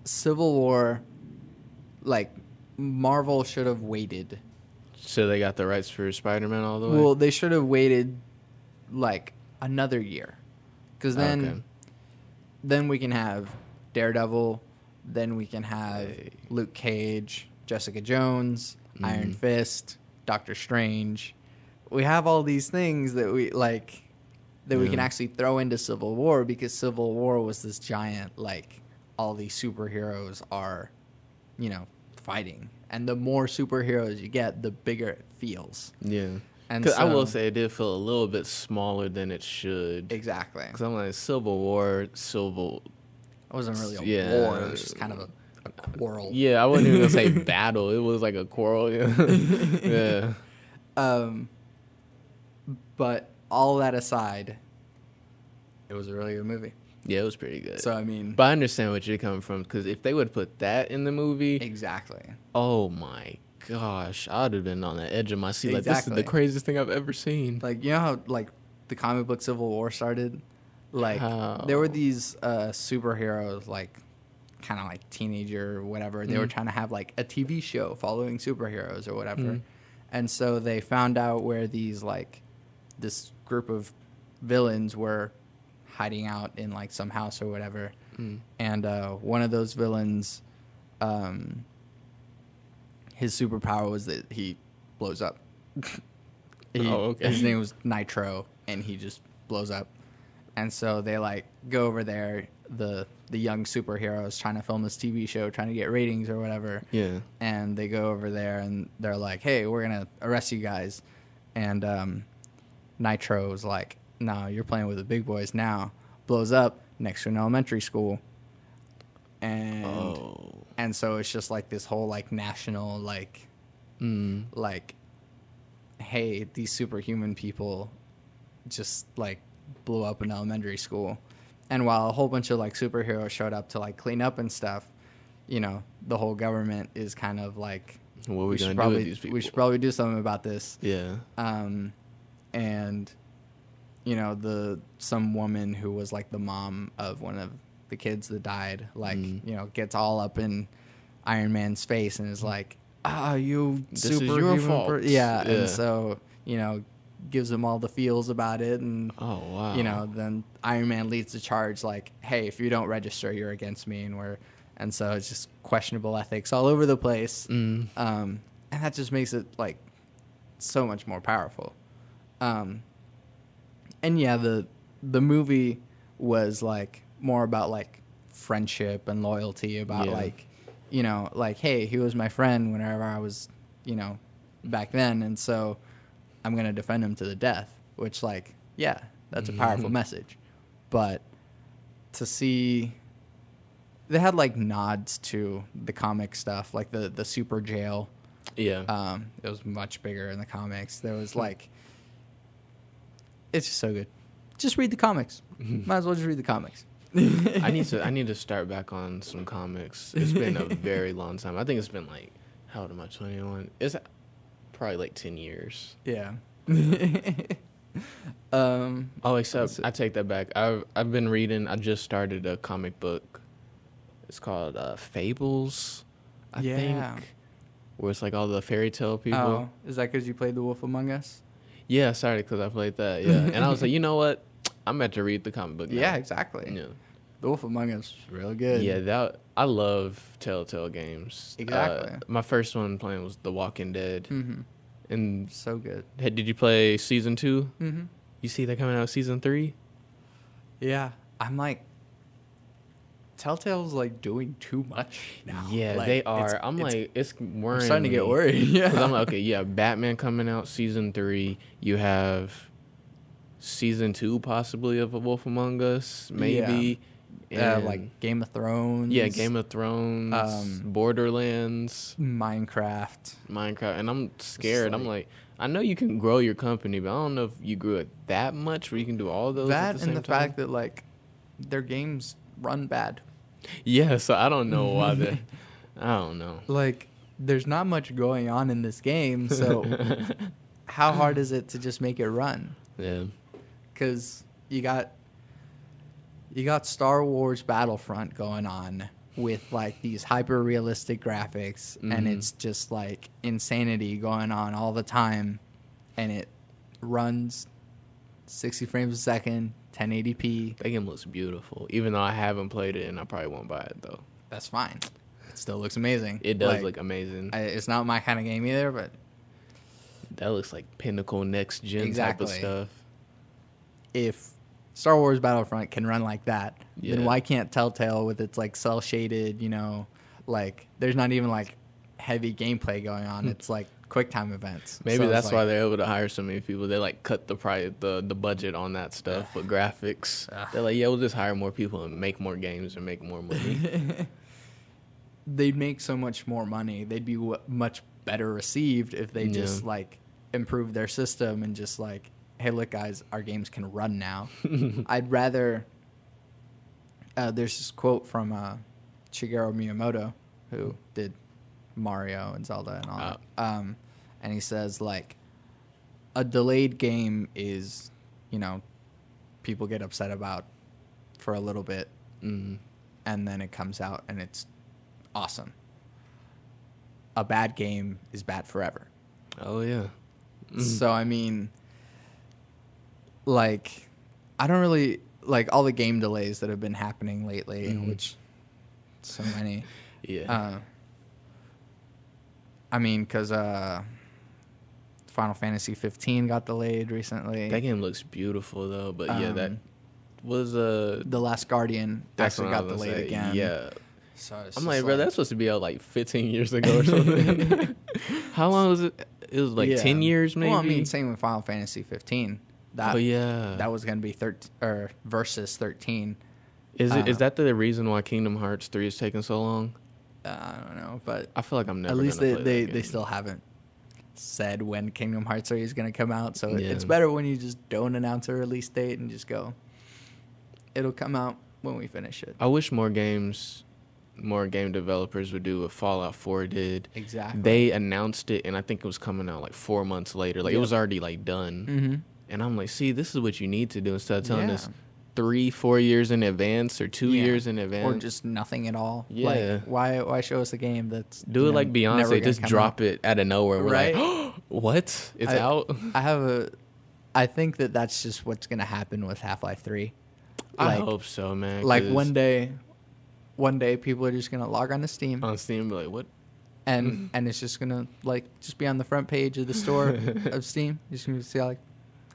Civil War, like, Marvel should have waited. So they got the rights for Spider-Man all the way? Well, they should have waited, like, another year. Because then we can have Daredevil, then we can have Luke Cage, Jessica Jones, Iron Fist, Doctor Strange. We have all these things that we, like, that we can actually throw into Civil War, because Civil War was this giant, like, all these superheroes are, you know, fighting. And the more superheroes you get, the bigger it feels. Yeah. And Because I will so- say it did feel a little bit smaller than it should. Exactly. Because I'm like, Civil War, It wasn't really a Yeah. war. It was just kind of a quarrel. Yeah, I wasn't even going to say battle. It was like a quarrel. Yeah. Yeah. But all that aside, it was a really good movie. Yeah, it was pretty good. So, I mean... But I understand what you're coming from, because if they would have put that in the movie, Exactly. oh my gosh, I would have been on the edge of my seat. Like, this is the Exactly. craziest thing I've ever seen. Like, you know how, like, the comic book Civil War started? Like, How? there were these superheroes, like, kind of like teenager or whatever. They were trying to have, like, a TV show following superheroes or whatever. And so they found out where these, like, this group of villains were hiding out in, like, some house or whatever. And one of those villains, his superpower was that he blows up. His name was Nitro, and he just blows up. And so they, like, go over there, the young superheroes trying to film this TV show, trying to get ratings or whatever. Yeah. And they go over there, and they're like, hey, we're going to arrest you guys. And Nitro's like, no, you're playing with the big boys now. Blows up next to an elementary school. And so it's just, like, this whole, like, national, like, like, hey, these superhuman people just like blew up an elementary school. And while a whole bunch of like superheroes showed up to like clean up and stuff, you know, the whole government is kind of like, what are we going to do with these people? We should probably do something about this. Yeah. And you know, some woman who was like the mom of one of the kids that died, like, you know, gets all up in Iron Man's face and is like, you this is your fault. Yeah. And so, you know, gives him all the feels about it. And, oh, wow. You know, then Iron Man leads the charge like, hey, if you don't register, you're against me. And so it's just questionable ethics all over the place. And that just makes it like so much more powerful. And yeah, the movie was like more about like friendship and loyalty, about like, you know, like, hey, he was my friend whenever I was, you know, back then, and so I'm gonna defend him to the death. Which, like, yeah, that's a powerful message. But to see, they had like nods to the comic stuff, like the super jail. Yeah. It was much bigger in the comics. There was like, it's just so good. Just read the comics. Might as well just read the comics. I need to start back on some comics. It's been a very long time. I think it's been like, how old am I? 21. It's probably like 10 years. Yeah. Except I take that back. I've been reading. I just started a comic book. It's called Fables, I think, where it's like all the fairy tale people. Oh, is that because you played The Wolf Among Us? Yeah, I started because I played that. Yeah, and I was like, you know what? I'm meant to read the comic book now. Yeah, exactly. Yeah. The Wolf Among Us is real good. Yeah, I love Telltale games. Exactly. My first one playing was The Walking Dead. And so good. Did you play season 2? You see they're coming out with season 3? Yeah, I'm like, Telltale's like doing too much now. Yeah, like, they are. I'm like, it's worrying. I'm starting to get worried. Yeah, because I'm like, okay, yeah, Batman coming out season 3. You have season 2 possibly of A Wolf Among Us, maybe. Like Game of Thrones. Yeah, Game of Thrones. Borderlands. Minecraft. And I'm scared. I'm like, I know you can grow your company, but I don't know if you grew it that much where you can do all those at the same time. And the fact that like their games run bad. Yeah, so I don't know why I don't know. Like, there's not much going on in this game, so how hard is it to just make it run? Yeah. Because you got Star Wars Battlefront going on with like these hyper realistic graphics, and it's just like insanity going on all the time, and it runs 60 frames a second, 1080p. That game looks beautiful, even though I haven't played it, and I probably won't buy it though. That's fine. It still looks amazing. It does look amazing. It's not my kind of game either, but that looks like pinnacle next gen type of stuff. If Star Wars Battlefront can run like that, then why can't Telltale with its like cell shaded, you know, like there's not even like heavy gameplay going on. It's like quick time events. Maybe that's why they're able to hire so many people. They like cut the budget on that stuff with graphics. They're like, yeah, we'll just hire more people and make more games and make more money. They'd make so much more money. They'd be much better received if they just like improve their system and just like, hey, look, guys, our games can run now. I'd rather. There's this quote from Shigeru Miyamoto, who did Mario and Zelda and all that. And he says, like, a delayed game is, you know, people get upset about for a little bit, and then it comes out and it's awesome. A bad game is bad forever. Oh, yeah. So, I mean, like, I don't really like all the game delays that have been happening lately, which so many. Yeah. I mean, because Final Fantasy 15 got delayed recently. That game looks beautiful though, but yeah, that was The Last Guardian actually got delayed again. Yeah. So I'm like, bro, that's supposed to be out like 15 years ago or something. How long was it? It was like 10 years maybe. Well, I mean, same with Final Fantasy 15. That was going to be versus 13. Is that the reason why Kingdom Hearts 3 is taking so long? I don't know, but I feel like I'm never. At least they still haven't said when Kingdom Hearts 3 is going to come out. So Yeah. it's better when you just don't announce a release date and just go, it'll come out when we finish it. I wish more game developers would do what Fallout 4 did. Exactly. They announced it, and I think it was coming out like 4 months later. Like, Yep. it was already like done. Mm-hmm. And I'm like, see, this is what you need to do instead of telling Yeah. us 3-4 years in advance or 2 Yeah. years in advance. Or just nothing at all. Yeah. Like, why show us a game that's Do it like never Beyonce, gonna just come drop out? it out of nowhere. We're Right? like, what? It's out? I think that's just what's gonna happen with Half-Life 3. I Like- hope so, man. Like 'cause one day people are just gonna log on to Steam on Steam, be like, what? and it's just gonna just be on the front page of the store of Steam. You're just gonna see like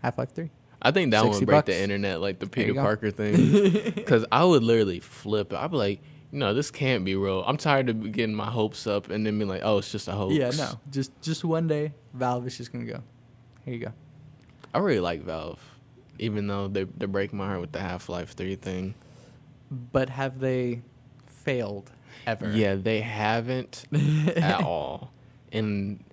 Half-Life 3. I think that one 60 would break bucks. the internet, like the you Peter go. Parker thing. Because I would literally flip it. I'd be like, no, this can't be real. I'm tired of getting my hopes up and then being like, oh, it's just a hoax. Yeah, no. Just one day Valve is just gonna go, here you go. I really like Valve, even though they break my heart with the Half-Life 3 thing. But have they failed ever? Yeah, they haven't at all. And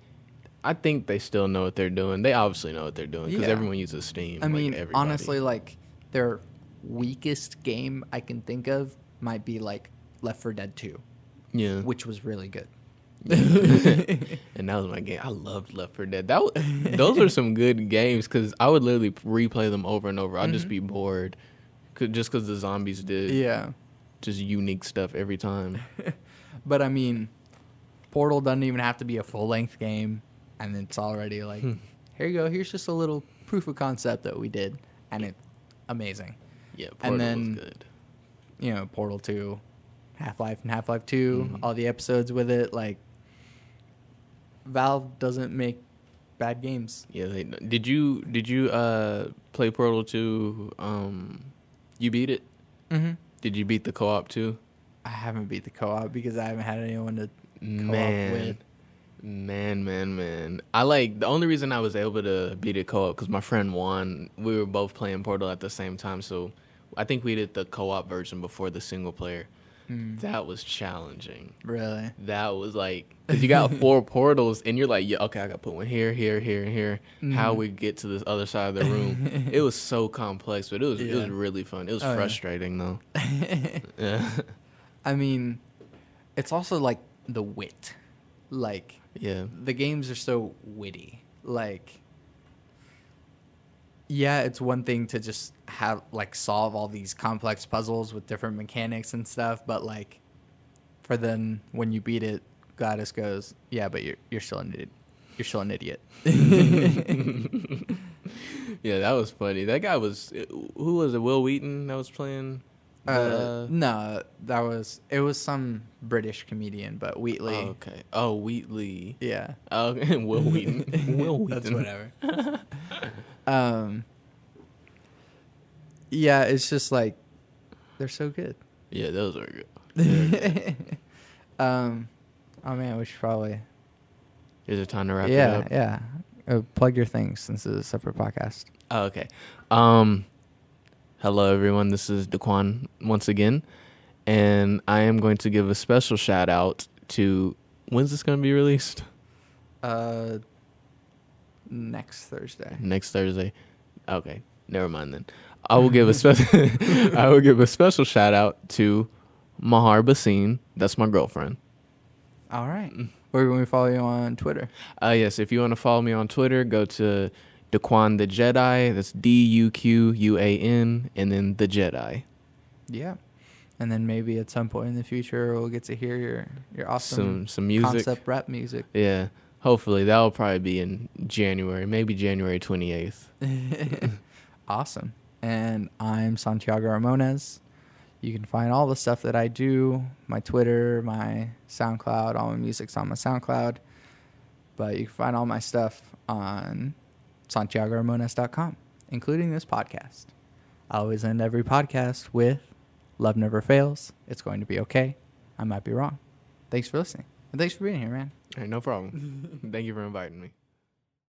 I think they still know what they're doing. They obviously know what they're doing because Yeah. everyone uses Steam. I mean, everybody. honestly, like their weakest game I can think of might be like Left 4 Dead 2, Yeah. which was really good. And that was my game. I loved Left 4 Dead. Those are some good games because I would literally replay them over and over. I'd just be bored just because the zombies did Yeah. just unique stuff every time. But I mean, Portal doesn't even have to be a full-length game, and it's already like, here you go. Here's just a little proof of concept that we did, and it's amazing. Yeah, Portal then- was good. You know, Portal 2, Half-Life and Half-Life 2, all the episodes with it. Like, Valve doesn't make bad games. Yeah, did you play Portal 2? You beat it? Mm-hmm. Did you beat the co-op too? I haven't beat the co-op because I haven't had anyone to Man, with. man. The only reason I was able to beat it co-op because my friend Juan, we were both playing Portal at the same time. So I think we did the co-op version before the single player. That was challenging. Really? That was like, because you got 4 portals and you're like, yeah, okay, I got to put one here, here, here, and here. How we get to this other side of the room. It was so complex, but it was really fun. It was frustrating though. Yeah. I mean, it's also like the wit. Like, Yeah. the games are so witty. Like, yeah, it's one thing to just have solve all these complex puzzles with different mechanics and stuff, but like, for then when you beat it, Gladys goes, "Yeah, but you're still an idiot. You're still an idiot." Yeah, that was funny. That guy was, who was it? Will Wheaton that was playing? No, it was some British comedian, but Wheatley. Oh, okay. Oh, Wheatley. Yeah. Oh, Will Wheaton. Will Wheaton. That's whatever. Yeah, it's just like they're so good. Yeah, those are good. Oh man, we should probably. Is it time to wrap it up? Yeah. Plug your things since it's a separate podcast. Oh, okay. Hello, everyone. This is Duquan once again, and I am going to give a special shout out to. When's this going to be released? Next Thursday. Next Thursday. Okay, never mind then. I will give a special shout out to Mahar Basin. That's my girlfriend. All right. Where can we follow you on Twitter? Yes, if you want to follow me on Twitter, go to Duquan the Jedi. That's DUQUAN, and then the Jedi. Yeah. And then maybe at some point in the future we'll get to hear your awesome Some music. concept rap music. Yeah. Hopefully that'll probably be in January, maybe January 28th. Awesome. And I'm Santiago Ramones. You can find all the stuff that I do, my Twitter, my SoundCloud, all my music's on my SoundCloud. But you can find all my stuff on SantiagoRamones.com, including this podcast. I always end every podcast with love never fails. It's going to be okay. I might be wrong. Thanks for listening. And thanks for being here, man. All right, no problem. Thank you for inviting me.